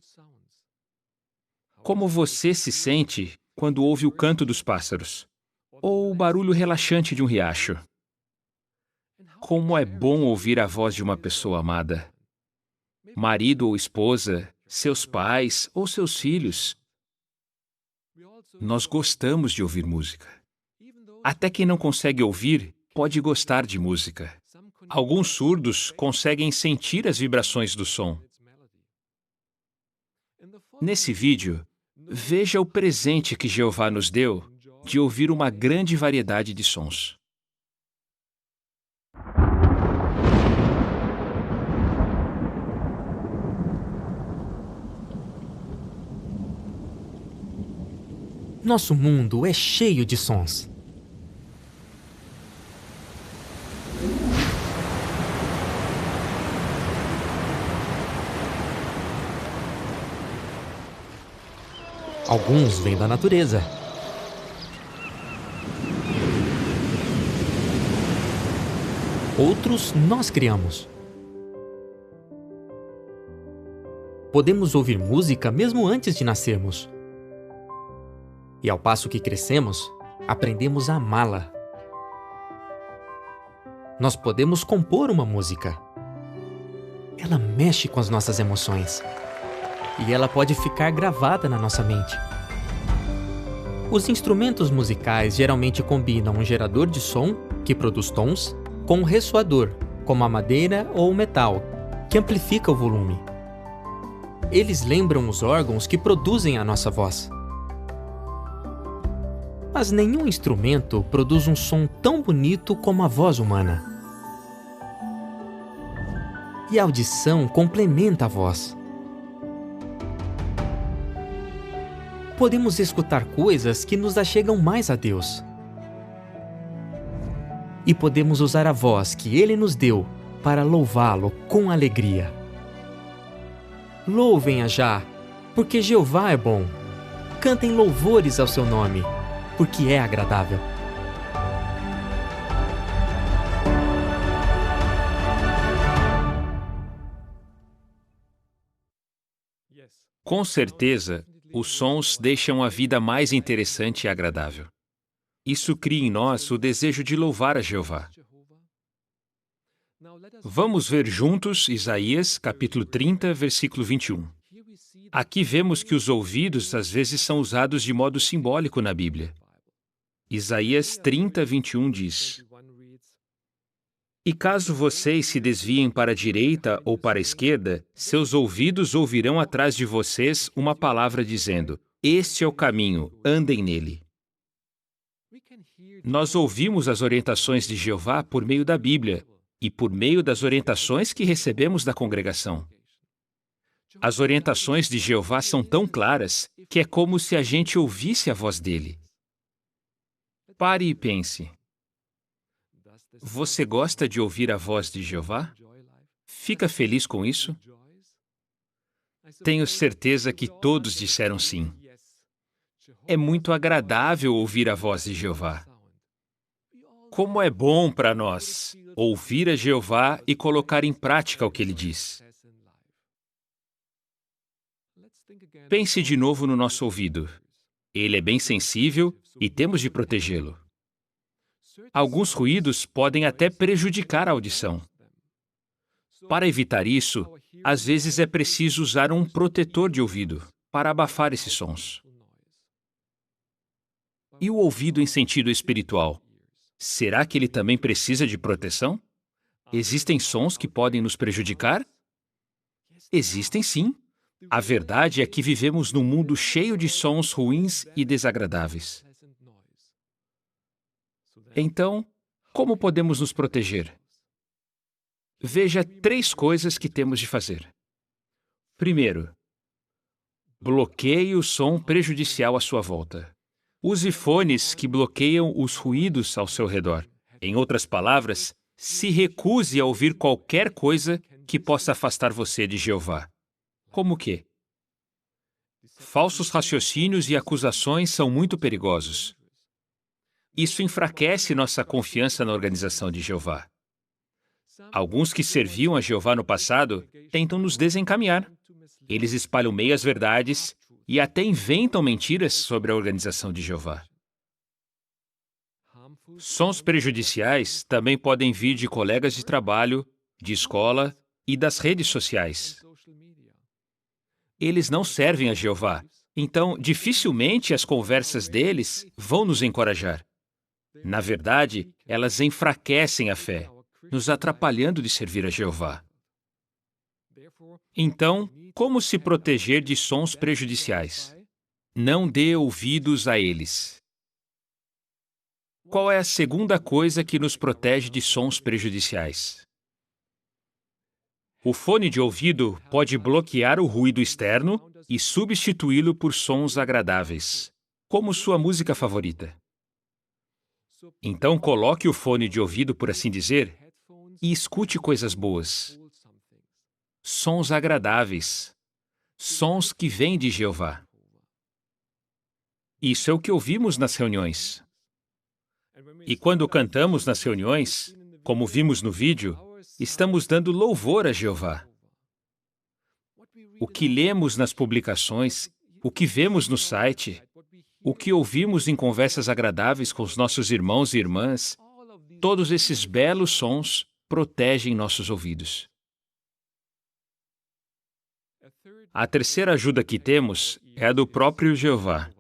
Como você se sente quando ouve o canto dos pássaros? Ou o barulho relaxante de um riacho? Como é bom ouvir a voz de uma pessoa amada. Marido ou esposa, seus pais ou seus filhos. Nós gostamos de ouvir música. Até quem não consegue ouvir, pode gostar de música. Alguns surdos conseguem sentir as vibrações do som. Nesse vídeo, veja o presente que Jeová nos deu de ouvir uma grande variedade de sons. Nosso mundo é cheio de sons. Alguns vêm da natureza. Outros nós criamos. Podemos ouvir música mesmo antes de nascermos. E ao passo que crescemos, aprendemos a amá-la. Nós podemos compor uma música. Ela mexe com as nossas emoções. E ela pode ficar gravada na nossa mente. Os instrumentos musicais geralmente combinam um gerador de som, que produz tons, com um ressoador, como a madeira ou o metal, que amplifica o volume. Eles lembram os órgãos que produzem a nossa voz. Mas nenhum instrumento produz um som tão bonito como a voz humana. E a audição complementa a voz. Podemos escutar coisas que nos achegam mais a Deus. E podemos usar a voz que Ele nos deu para louvá-lo com alegria. Louvem-a já, porque Jeová é bom. Cantem louvores ao seu nome, porque é agradável. Com certeza, os sons deixam a vida mais interessante e agradável. Isso cria em nós o desejo de louvar a Jeová. Vamos ver juntos Isaías, capítulo 30, versículo 21. Aqui vemos que os ouvidos às vezes são usados de modo simbólico na Bíblia. Isaías 30, 21 diz: E caso vocês se desviem para a direita ou para a esquerda, seus ouvidos ouvirão atrás de vocês uma palavra dizendo: Este é o caminho, andem nele. Nós ouvimos as orientações de Jeová por meio da Bíblia e por meio das orientações que recebemos da congregação. As orientações de Jeová são tão claras que é como se a gente ouvisse a voz dele. Pare e pense. Você gosta de ouvir a voz de Jeová? Fica feliz com isso? Tenho certeza que todos disseram sim. É muito agradável ouvir a voz de Jeová. Como é bom para nós ouvir a Jeová e colocar em prática o que ele diz. Pense de novo no nosso ouvido. Ele é bem sensível e temos de protegê-lo. Alguns ruídos podem até prejudicar a audição. Para evitar isso, às vezes é preciso usar um protetor de ouvido para abafar esses sons. E o ouvido em sentido espiritual? Será que ele também precisa de proteção? Existem sons que podem nos prejudicar? Existem sim. A verdade é que vivemos num mundo cheio de sons ruins e desagradáveis. Então, como podemos nos proteger? Veja 3 coisas que temos de fazer. Primeiro, bloqueie o som prejudicial à sua volta. Use fones que bloqueiam os ruídos ao seu redor. Em outras palavras, se recuse a ouvir qualquer coisa que possa afastar você de Jeová. Como o quê? Falsos raciocínios e acusações são muito perigosos. Isso enfraquece nossa confiança na organização de Jeová. Alguns que serviam a Jeová no passado tentam nos desencaminhar. Eles espalham meias-verdades e até inventam mentiras sobre a organização de Jeová. Sons prejudiciais também podem vir de colegas de trabalho, de escola e das redes sociais. Eles não servem a Jeová, então dificilmente as conversas deles vão nos encorajar. Na verdade, elas enfraquecem a fé, nos atrapalhando de servir a Jeová. Então, como se proteger de sons prejudiciais? Não dê ouvidos a eles. Qual é a segunda coisa que nos protege de sons prejudiciais? O fone de ouvido pode bloquear o ruído externo e substituí-lo por sons agradáveis, como sua música favorita. Então, coloque o fone de ouvido, por assim dizer, e escute coisas boas. Sons agradáveis. Sons que vêm de Jeová. Isso é o que ouvimos nas reuniões. E quando cantamos nas reuniões, como vimos no vídeo, estamos dando louvor a Jeová. O que lemos nas publicações, o que vemos no site, o que ouvimos em conversas agradáveis com os nossos irmãos e irmãs, todos esses belos sons protegem nossos ouvidos. A terceira ajuda que temos é a do próprio Jeová.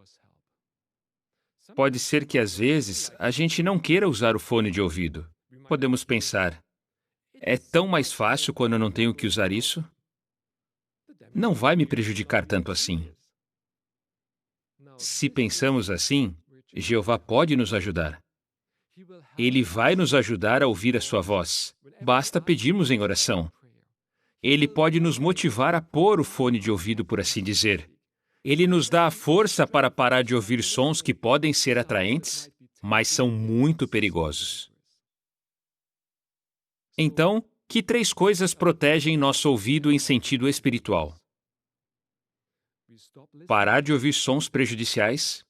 Pode ser que às vezes a gente não queira usar o fone de ouvido. Podemos pensar, é tão mais fácil quando eu não tenho que usar isso? Não vai me prejudicar tanto assim. Se pensamos assim, Jeová pode nos ajudar. Ele vai nos ajudar a ouvir a sua voz. Basta pedirmos em oração. Ele pode nos motivar a pôr o fone de ouvido, por assim dizer. Ele nos dá a força para parar de ouvir sons que podem ser atraentes, mas são muito perigosos. Então, que 3 coisas protegem nosso ouvido em sentido espiritual? Parar de ouvir sons prejudiciais,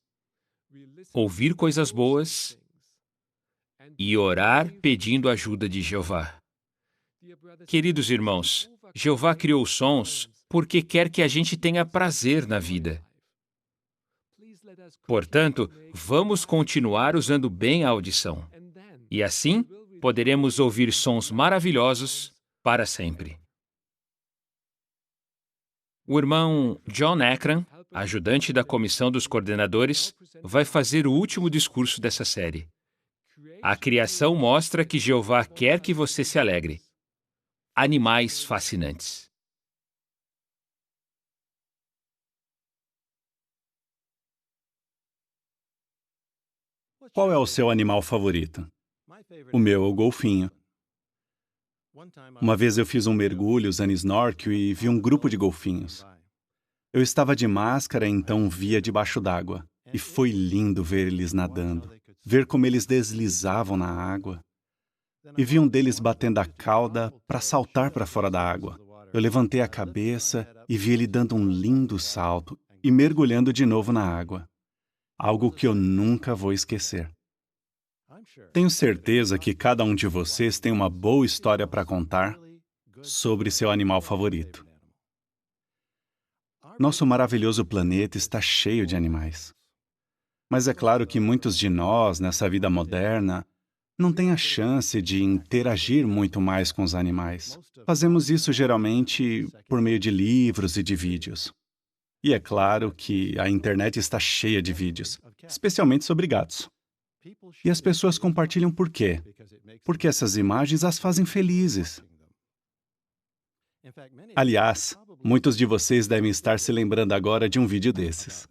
ouvir coisas boas e orar pedindo ajuda de Jeová. Queridos irmãos, Jeová criou sons porque quer que a gente tenha prazer na vida. Portanto, vamos continuar usando bem a audição. E assim, poderemos ouvir sons maravilhosos para sempre. O irmão John Ekran, ajudante da comissão dos coordenadores, vai fazer o último discurso dessa série. A criação mostra que Jeová quer que você se alegre. Animais fascinantes. Qual é o seu animal favorito? O meu é o golfinho. Uma vez eu fiz um mergulho usando snorkel e vi um grupo de golfinhos. Eu estava de máscara, então via debaixo d'água. E foi lindo ver eles nadando, ver como eles deslizavam na água. E vi um deles batendo a cauda para saltar para fora da água. Eu levantei a cabeça e vi ele dando um lindo salto e mergulhando de novo na água. Algo que eu nunca vou esquecer. Tenho certeza que cada um de vocês tem uma boa história para contar sobre seu animal favorito. Nosso maravilhoso planeta está cheio de animais. Mas é claro que muitos de nós, nessa vida moderna, não têm a chance de interagir muito mais com os animais. Fazemos isso geralmente por meio de livros e de vídeos. E é claro que a internet está cheia de vídeos, especialmente sobre gatos. E as pessoas compartilham por quê? Porque essas imagens as fazem felizes. Aliás, muitos de vocês devem estar se lembrando agora de um vídeo desses.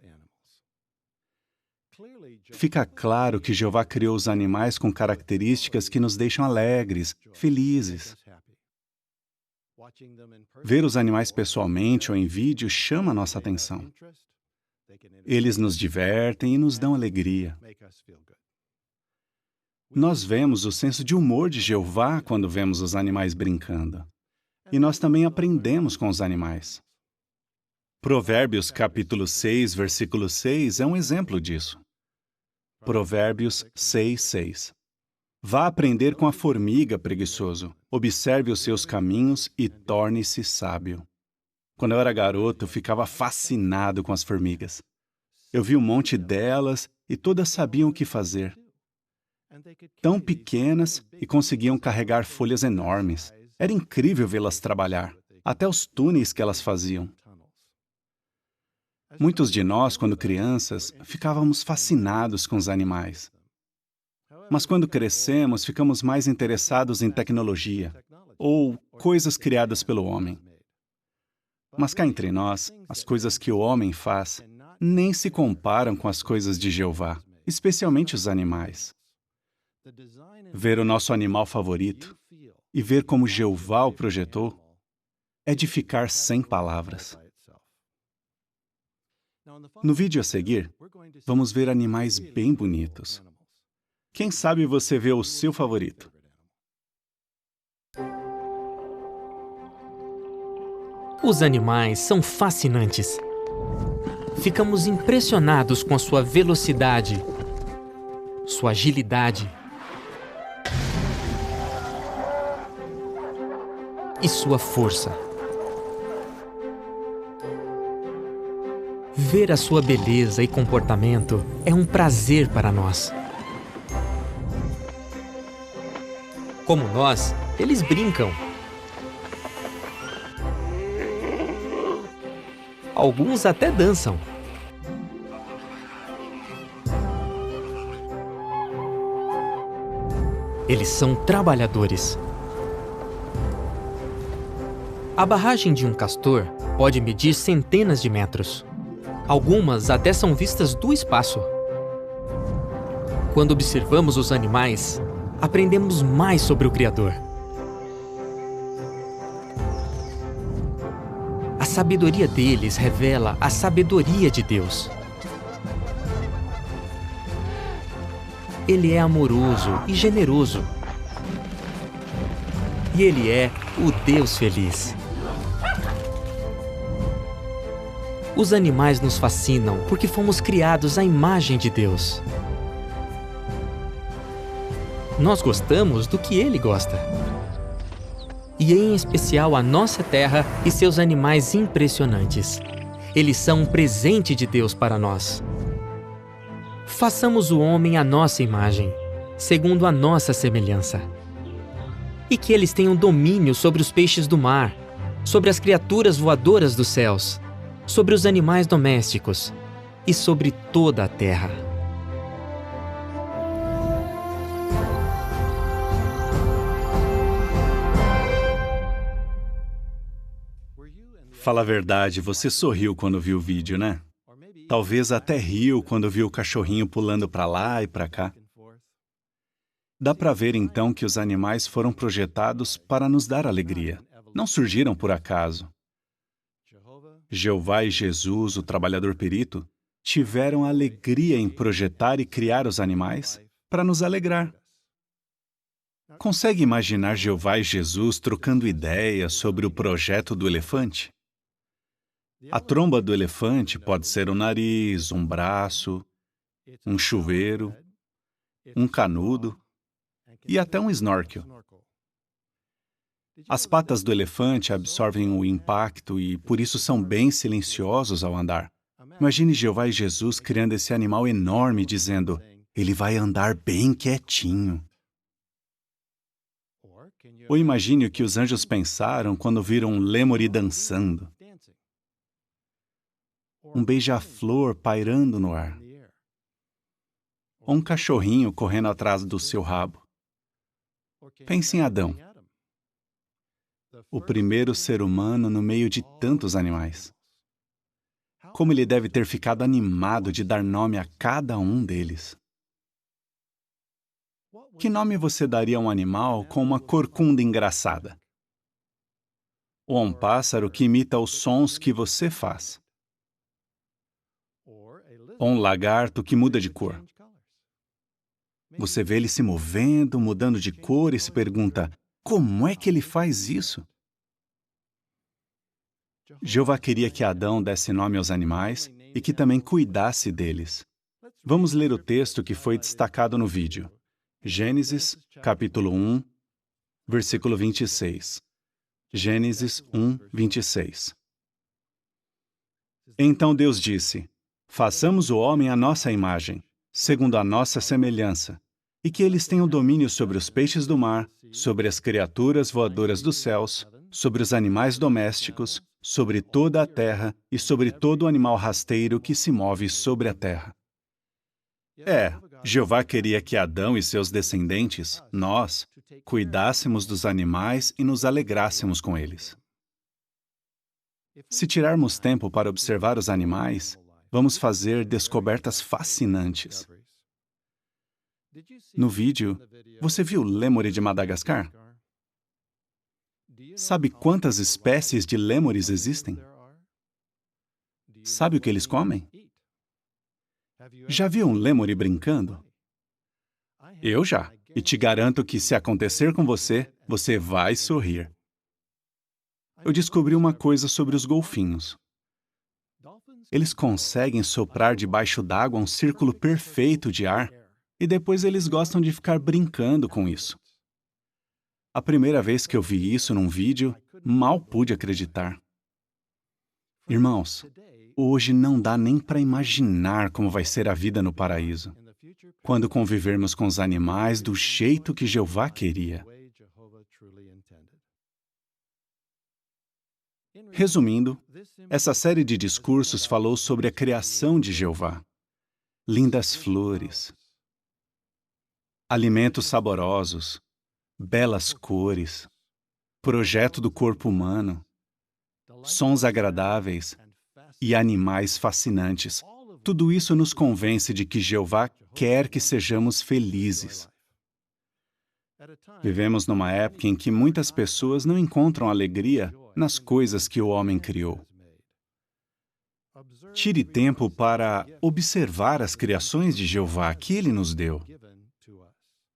Fica claro que Jeová criou os animais com características que nos deixam alegres, felizes. Ver os animais pessoalmente ou em vídeo chama nossa atenção. Eles nos divertem e nos dão alegria. Nós vemos o senso de humor de Jeová quando vemos os animais brincando. E nós também aprendemos com os animais. Provérbios capítulo 6, versículo 6 é um exemplo disso. Provérbios 6, 6. Vá aprender com a formiga, preguiçoso. Observe os seus caminhos e torne-se sábio. Quando eu era garoto, eu ficava fascinado com as formigas. Eu vi um monte delas e todas sabiam o que fazer. Tão pequenas e conseguiam carregar folhas enormes. Era incrível vê-las trabalhar, até os túneis que elas faziam. Muitos de nós, quando crianças, ficávamos fascinados com os animais. Mas quando crescemos, ficamos mais interessados em tecnologia ou coisas criadas pelo homem. Mas cá entre nós, as coisas que o homem faz nem se comparam com as coisas de Jeová, especialmente os animais. Ver o nosso animal favorito e ver como Jeová o projetou é de ficar sem palavras. No vídeo a seguir, vamos ver animais bem bonitos. Quem sabe você vê o seu favorito? Os animais são fascinantes. Ficamos impressionados com a sua velocidade, sua agilidade e sua força. Ver a sua beleza e comportamento é um prazer para nós. Como nós, eles brincam. Alguns até dançam. Eles são trabalhadores. A barragem de um castor pode medir centenas de metros. Algumas até são vistas do espaço. Quando observamos os animais, aprendemos mais sobre o Criador. A sabedoria deles revela a sabedoria de Deus. Ele é amoroso e generoso. E Ele é o Deus feliz. Os animais nos fascinam porque fomos criados à imagem de Deus. Nós gostamos do que Ele gosta. E em especial a nossa terra e seus animais impressionantes. Eles são um presente de Deus para nós. Façamos o homem à nossa imagem, segundo a nossa semelhança. E que eles tenham domínio sobre os peixes do mar, sobre as criaturas voadoras dos céus, sobre os animais domésticos e sobre toda a terra. Fala a verdade, você sorriu quando viu o vídeo, né? Talvez até riu quando viu o cachorrinho pulando para lá e para cá. Dá para ver então que os animais foram projetados para nos dar alegria. Não surgiram por acaso. Jeová e Jesus, o trabalhador perito, tiveram alegria em projetar e criar os animais para nos alegrar. Consegue imaginar Jeová e Jesus trocando ideias sobre o projeto do elefante? A tromba do elefante pode ser um nariz, um braço, um chuveiro, um canudo e até um snorkel. As patas do elefante absorvem o impacto e, por isso, são bem silenciosos ao andar. Imagine Jeová e Jesus criando esse animal enorme, dizendo, ele vai andar bem quietinho. Ou imagine o que os anjos pensaram quando viram um lêmure dançando. Um beija-flor pairando no ar. Ou um cachorrinho correndo atrás do seu rabo. Pense em Adão, o primeiro ser humano no meio de tantos animais. Como ele deve ter ficado animado de dar nome a cada um deles. Que nome você daria a um animal com uma corcunda engraçada? Ou a um pássaro que imita os sons que você faz? Ou um lagarto que muda de cor? Você vê ele se movendo, mudando de cor e se pergunta, como é que ele faz isso? Jeová queria que Adão desse nome aos animais e que também cuidasse deles. Vamos ler o texto que foi destacado no vídeo. Gênesis, capítulo 1, versículo 26. Gênesis 1, 26. Então Deus disse, façamos o homem à nossa imagem, segundo a nossa semelhança, e que eles tenham domínio sobre os peixes do mar, sobre as criaturas voadoras dos céus, sobre os animais domésticos, sobre toda a terra e sobre todo animal rasteiro que se move sobre a terra. Jeová queria que Adão e seus descendentes, nós, cuidássemos dos animais e nos alegrássemos com eles. Se tirarmos tempo para observar os animais, vamos fazer descobertas fascinantes. No vídeo, você viu o lêmure de Madagascar? Sabe quantas espécies de lêmures existem? Sabe o que eles comem? Já viu um lêmure brincando? Eu já. E te garanto que se acontecer com você, você vai sorrir. Eu descobri uma coisa sobre os golfinhos. Eles conseguem soprar debaixo d'água um círculo perfeito de ar e depois eles gostam de ficar brincando com isso. A primeira vez que eu vi isso num vídeo, mal pude acreditar. Irmãos, hoje não dá nem para imaginar como vai ser a vida no paraíso, quando convivermos com os animais do jeito que Jeová queria. Resumindo, essa série de discursos falou sobre a criação de Jeová. Lindas flores, alimentos saborosos, belas cores, projeto do corpo humano, sons agradáveis e animais fascinantes. Tudo isso nos convence de que Jeová quer que sejamos felizes. Vivemos numa época em que muitas pessoas não encontram alegria nas coisas que o homem criou. Tire tempo para observar as criações de Jeová que Ele nos deu.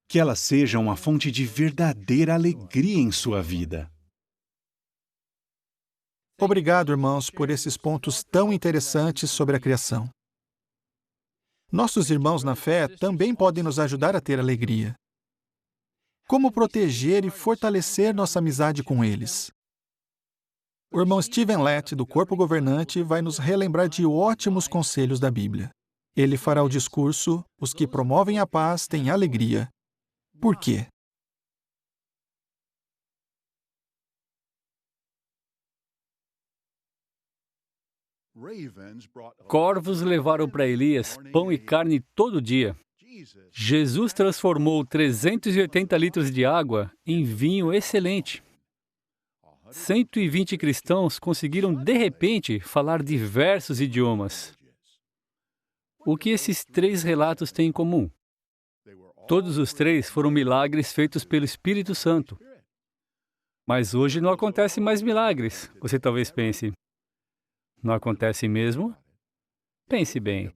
Que elas sejam uma fonte de verdadeira alegria em sua vida. Obrigado, irmãos, por esses pontos tão interessantes sobre a criação. Nossos irmãos na fé também podem nos ajudar a ter alegria. Como proteger e fortalecer nossa amizade com eles? O irmão Steven Lett, do Corpo Governante, vai nos relembrar de ótimos conselhos da Bíblia. Ele fará o discurso Os que promovem a paz têm alegria. Por quê? Corvos levaram para Elias pão e carne todo dia. Jesus transformou 380 litros de água em vinho excelente. 120 cristãos conseguiram, de repente, falar diversos idiomas. O que esses três relatos têm em comum? Todos os três foram milagres feitos pelo Espírito Santo. Mas hoje não acontecem mais milagres. Você talvez pense, não acontece mesmo? Pense bem.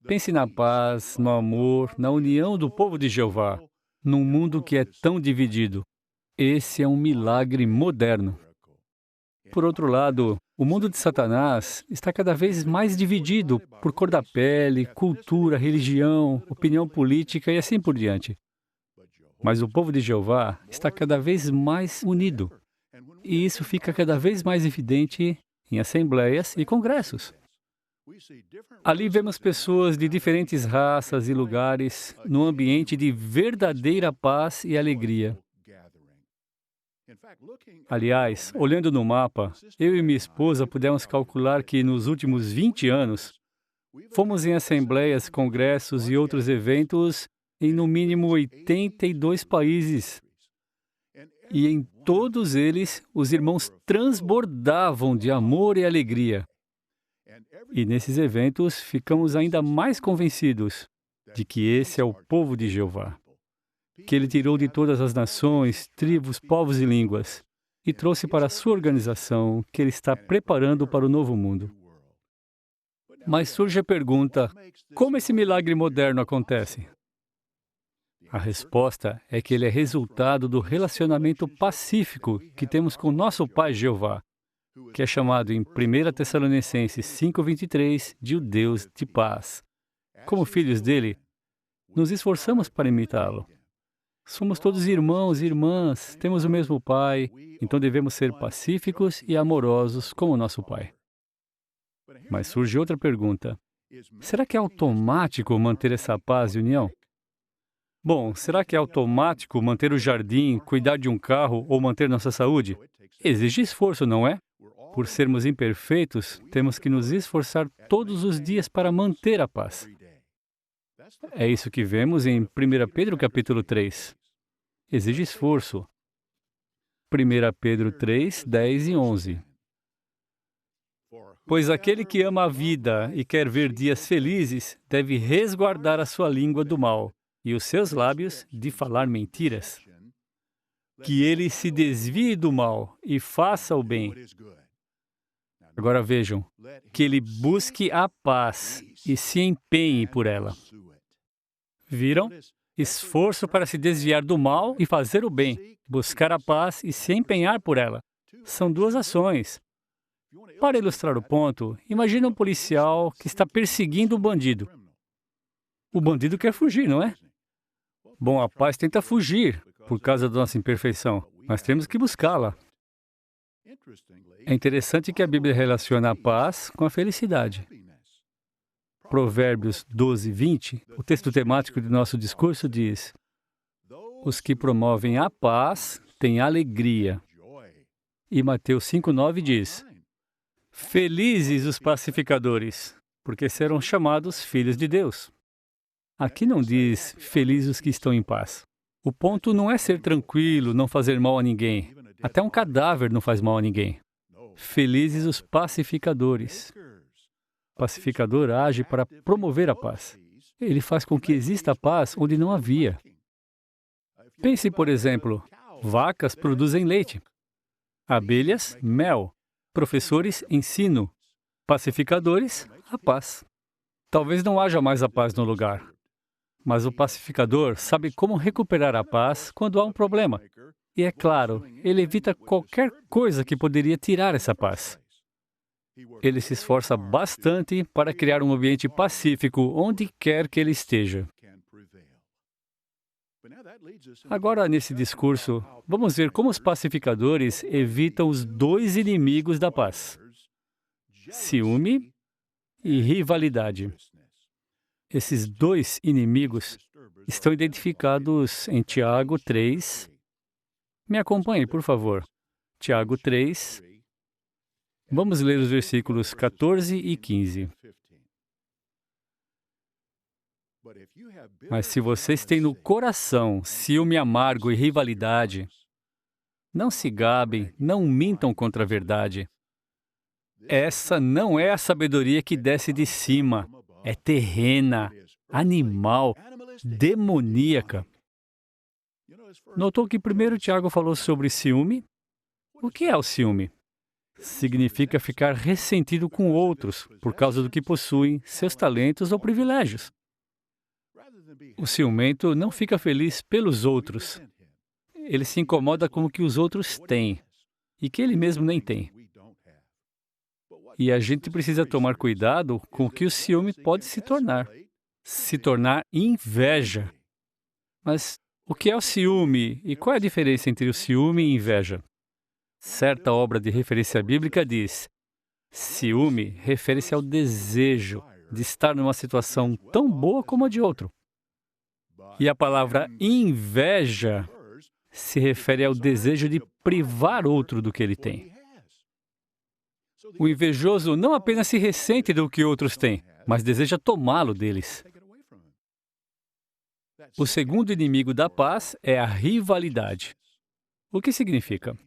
Pense na paz, no amor, na união do povo de Jeová, num mundo que é tão dividido. Esse é um milagre moderno. Por outro lado, o mundo de Satanás está cada vez mais dividido por cor da pele, cultura, religião, opinião política e assim por diante. Mas o povo de Jeová está cada vez mais unido. E isso fica cada vez mais evidente em assembleias e congressos. Ali vemos pessoas de diferentes raças e lugares num ambiente de verdadeira paz e alegria. Aliás, olhando no mapa, eu e minha esposa pudemos calcular que nos últimos 20 anos, fomos em assembleias, congressos e outros eventos em no mínimo 82 países. E em todos eles, os irmãos transbordavam de amor e alegria. E nesses eventos, ficamos ainda mais convencidos de que esse é o povo de Jeová, que ele tirou de todas as nações, tribos, povos e línguas, e trouxe para a sua organização que ele está preparando para o novo mundo. Mas surge a pergunta, como esse milagre moderno acontece? A resposta é que ele é resultado do relacionamento pacífico que temos com nosso Pai Jeová, que é chamado em 1 Tessalonicenses 5:23 de o Deus de paz. Como filhos dele, nos esforçamos para imitá-lo. Somos todos irmãos e irmãs, temos o mesmo Pai, então devemos ser pacíficos e amorosos como nosso Pai. Mas surge outra pergunta. Será que é automático manter essa paz e união? Bom, será que é automático manter o jardim, cuidar de um carro ou manter nossa saúde? Exige esforço, não é? Por sermos imperfeitos, temos que nos esforçar todos os dias para manter a paz. É isso que vemos em 1 Pedro capítulo 3. Exige esforço. 1 Pedro 3, 10 e 11. Pois aquele que ama a vida e quer ver dias felizes, deve resguardar a sua língua do mal e os seus lábios de falar mentiras. Que ele se desvie do mal e faça o bem. Agora vejam, que ele busque a paz e se empenhe por ela. Viram? Esforço para se desviar do mal e fazer o bem. Buscar a paz e se empenhar por ela. São duas ações. Para ilustrar o ponto, imagine um policial que está perseguindo um bandido. O bandido quer fugir, não é? Bom, a paz tenta fugir por causa da nossa imperfeição, mas temos que buscá-la. É interessante que a Bíblia relaciona a paz com a felicidade. Provérbios 12, 20, o texto temático de nosso discurso diz: os que promovem a paz têm alegria. E Mateus 5, 9 diz: felizes os pacificadores, porque serão chamados filhos de Deus. Aqui não diz felizes os que estão em paz. O ponto não é ser tranquilo, não fazer mal a ninguém. Até um cadáver não faz mal a ninguém. Felizes os pacificadores. O pacificador age para promover a paz. Ele faz com que exista paz onde não havia. Pense, por exemplo, vacas produzem leite. Abelhas, mel. Professores, ensino. Pacificadores, a paz. Talvez não haja mais a paz no lugar. Mas o pacificador sabe como recuperar a paz quando há um problema. E é claro, ele evita qualquer coisa que poderia tirar essa paz. Ele se esforça bastante para criar um ambiente pacífico onde quer que ele esteja. Agora, nesse discurso, vamos ver como os pacificadores evitam os dois inimigos da paz: ciúme e rivalidade. Esses dois inimigos estão identificados em Tiago 3. Me acompanhe, por favor. Tiago 3. Vamos ler os versículos 14 e 15. Mas se vocês têm no coração ciúme amargo e rivalidade, não se gabem, não mintam contra a verdade. Essa não é a sabedoria que desce de cima, é terrena, animal, demoníaca. Notou que primeiro Tiago falou sobre ciúme? O que é o ciúme? Significa ficar ressentido com outros por causa do que possuem, seus talentos ou privilégios. O ciumento não fica feliz pelos outros. Ele se incomoda com o que os outros têm e que ele mesmo nem tem. E a gente precisa tomar cuidado com o que o ciúme pode se tornar inveja. Mas o que é o ciúme e qual é a diferença entre o ciúme e inveja? Certa obra de referência bíblica diz: ciúme refere-se ao desejo de estar numa situação tão boa como a de outro. E a palavra inveja se refere ao desejo de privar outro do que ele tem. O invejoso não apenas se ressente do que outros têm, mas deseja tomá-lo deles. O segundo inimigo da paz é a rivalidade. O que significa?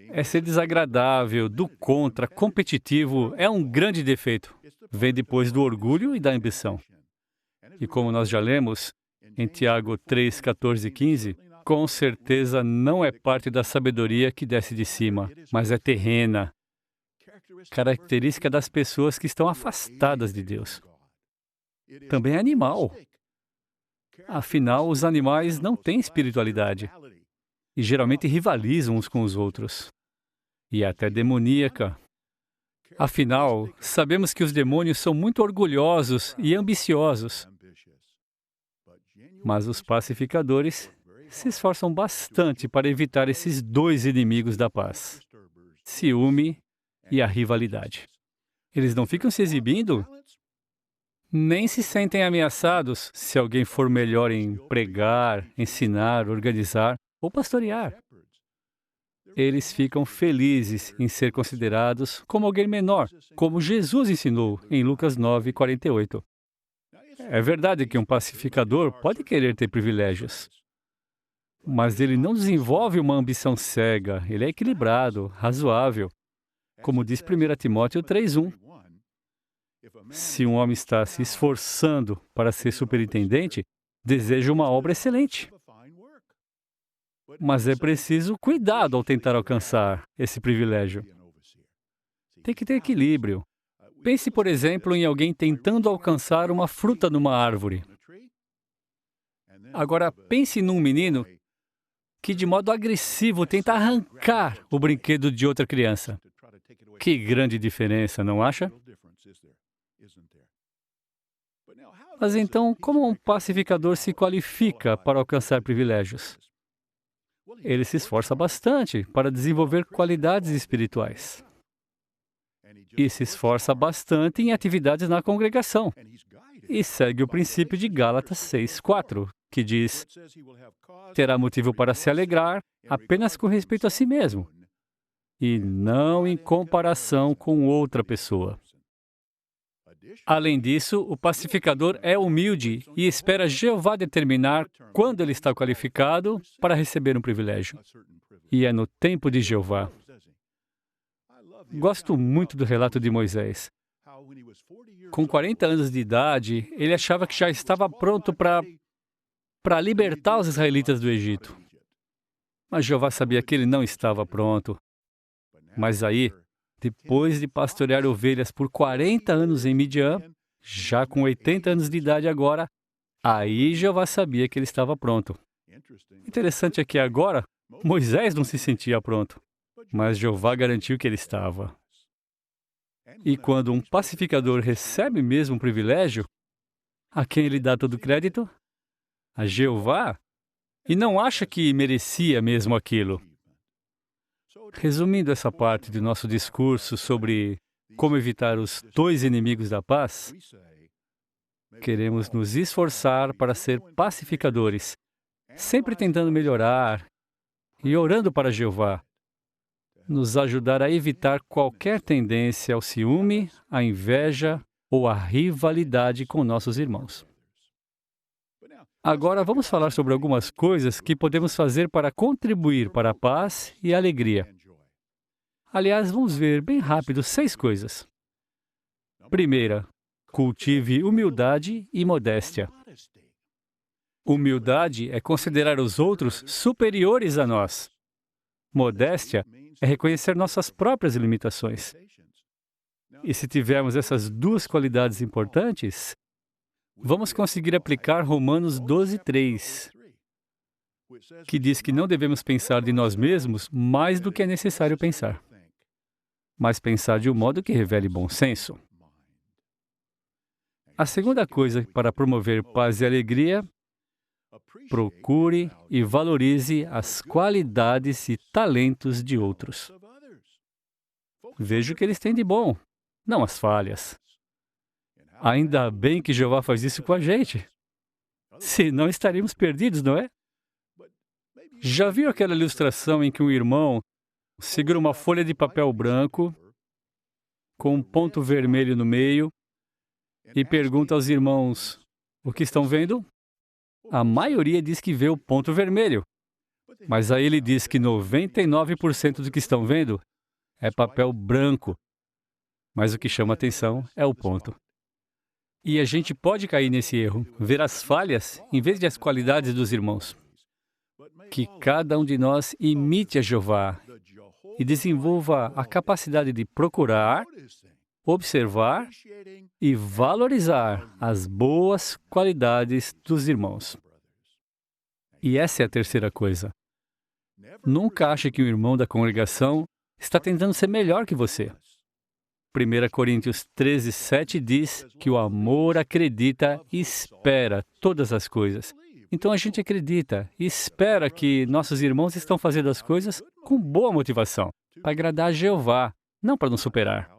É ser desagradável, do contra, competitivo, é um grande defeito. Vem depois do orgulho e da ambição. E como nós já lemos em Tiago 3, 14 e 15, com certeza não é parte da sabedoria que desce de cima, mas é terrena, característica das pessoas que estão afastadas de Deus. Também é animal. Afinal, os animais não têm espiritualidade e geralmente rivalizam uns com os outros. E até demoníaca. Afinal, sabemos que os demônios são muito orgulhosos e ambiciosos. Mas os pacificadores se esforçam bastante para evitar esses dois inimigos da paz: ciúme e a rivalidade. Eles não ficam se exibindo, nem se sentem ameaçados se alguém for melhor em pregar, ensinar, organizar ou pastorear. Eles ficam felizes em ser considerados como alguém menor, como Jesus ensinou em Lucas 9, 48. É verdade que um pacificador pode querer ter privilégios, mas ele não desenvolve uma ambição cega, ele é equilibrado, razoável. Como diz 1 Timóteo 3:1. Se um homem está se esforçando para ser superintendente, deseja uma obra excelente. Mas é preciso cuidado ao tentar alcançar esse privilégio. Tem que ter equilíbrio. Pense, por exemplo, em alguém tentando alcançar uma fruta numa árvore. Agora, pense num menino que, de modo agressivo, tenta arrancar o brinquedo de outra criança. Que grande diferença, não acha? Mas então, como um pacificador se qualifica para alcançar privilégios? Ele se esforça bastante para desenvolver qualidades espirituais. E se esforça bastante em atividades na congregação. E segue o princípio de Gálatas 6:4, que diz: terá motivo para se alegrar apenas com respeito a si mesmo, e não em comparação com outra pessoa. Além disso, o pacificador é humilde e espera Jeová determinar quando ele está qualificado para receber um privilégio. E é no tempo de Jeová. Gosto muito do relato de Moisés. Com 40 anos de idade, ele achava que já estava pronto para libertar os israelitas do Egito. Mas Jeová sabia que ele não estava pronto. Mas aí, depois de pastorear ovelhas por 40 anos em Midian, já com 80 anos de idade agora, aí Jeová sabia que ele estava pronto. Interessante é que agora, Moisés não se sentia pronto, mas Jeová garantiu que ele estava. E quando um pacificador recebe mesmo um privilégio, a quem ele dá todo o crédito? A Jeová, e não acha que merecia mesmo aquilo. Resumindo essa parte do nosso discurso sobre como evitar os dois inimigos da paz, queremos nos esforçar para ser pacificadores, sempre tentando melhorar e orando para Jeová, nos ajudar a evitar qualquer tendência ao ciúme, à inveja ou à rivalidade com nossos irmãos. Agora vamos falar sobre algumas coisas que podemos fazer para contribuir para a paz e a alegria. Aliás, vamos ver bem rápido 6 coisas. Primeira, Cultive humildade e modéstia. Humildade é considerar os outros superiores a nós. Modéstia é reconhecer nossas próprias limitações. E se tivermos essas duas qualidades importantes, vamos conseguir aplicar Romanos 12:3, que diz que não devemos pensar de nós mesmos mais do que é necessário pensar, mas pensar de um modo que revele bom senso. A segunda coisa para promover paz e alegria: procure e valorize as qualidades e talentos de outros. Veja o que eles têm de bom, não as falhas. Ainda bem que Jeová faz isso com a gente. Senão estaríamos perdidos, não é? Já viu aquela ilustração em que um irmão segura uma folha de papel branco com um ponto vermelho no meio e pergunta aos irmãos: o que estão vendo? A maioria diz que vê o ponto vermelho, mas aí ele diz que 99% do que estão vendo é papel branco, mas o que chama atenção é o ponto. E a gente pode cair nesse erro, ver as falhas em vez de as qualidades dos irmãos. Que cada um de nós imite a Jeová e desenvolva a capacidade de procurar, observar e valorizar as boas qualidades dos irmãos. E essa é a terceira coisa. Nunca ache que um irmão da congregação está tentando ser melhor que você. 1 Coríntios 13:7 diz que o amor acredita e espera todas as coisas. Então a gente acredita e espera que nossos irmãos estão fazendo as coisas com boa motivação, para agradar a Jeová, não para nos superar.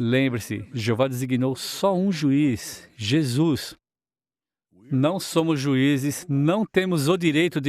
Lembre-se, Jeová designou só um juiz, Jesus. Não somos juízes, não temos o direito de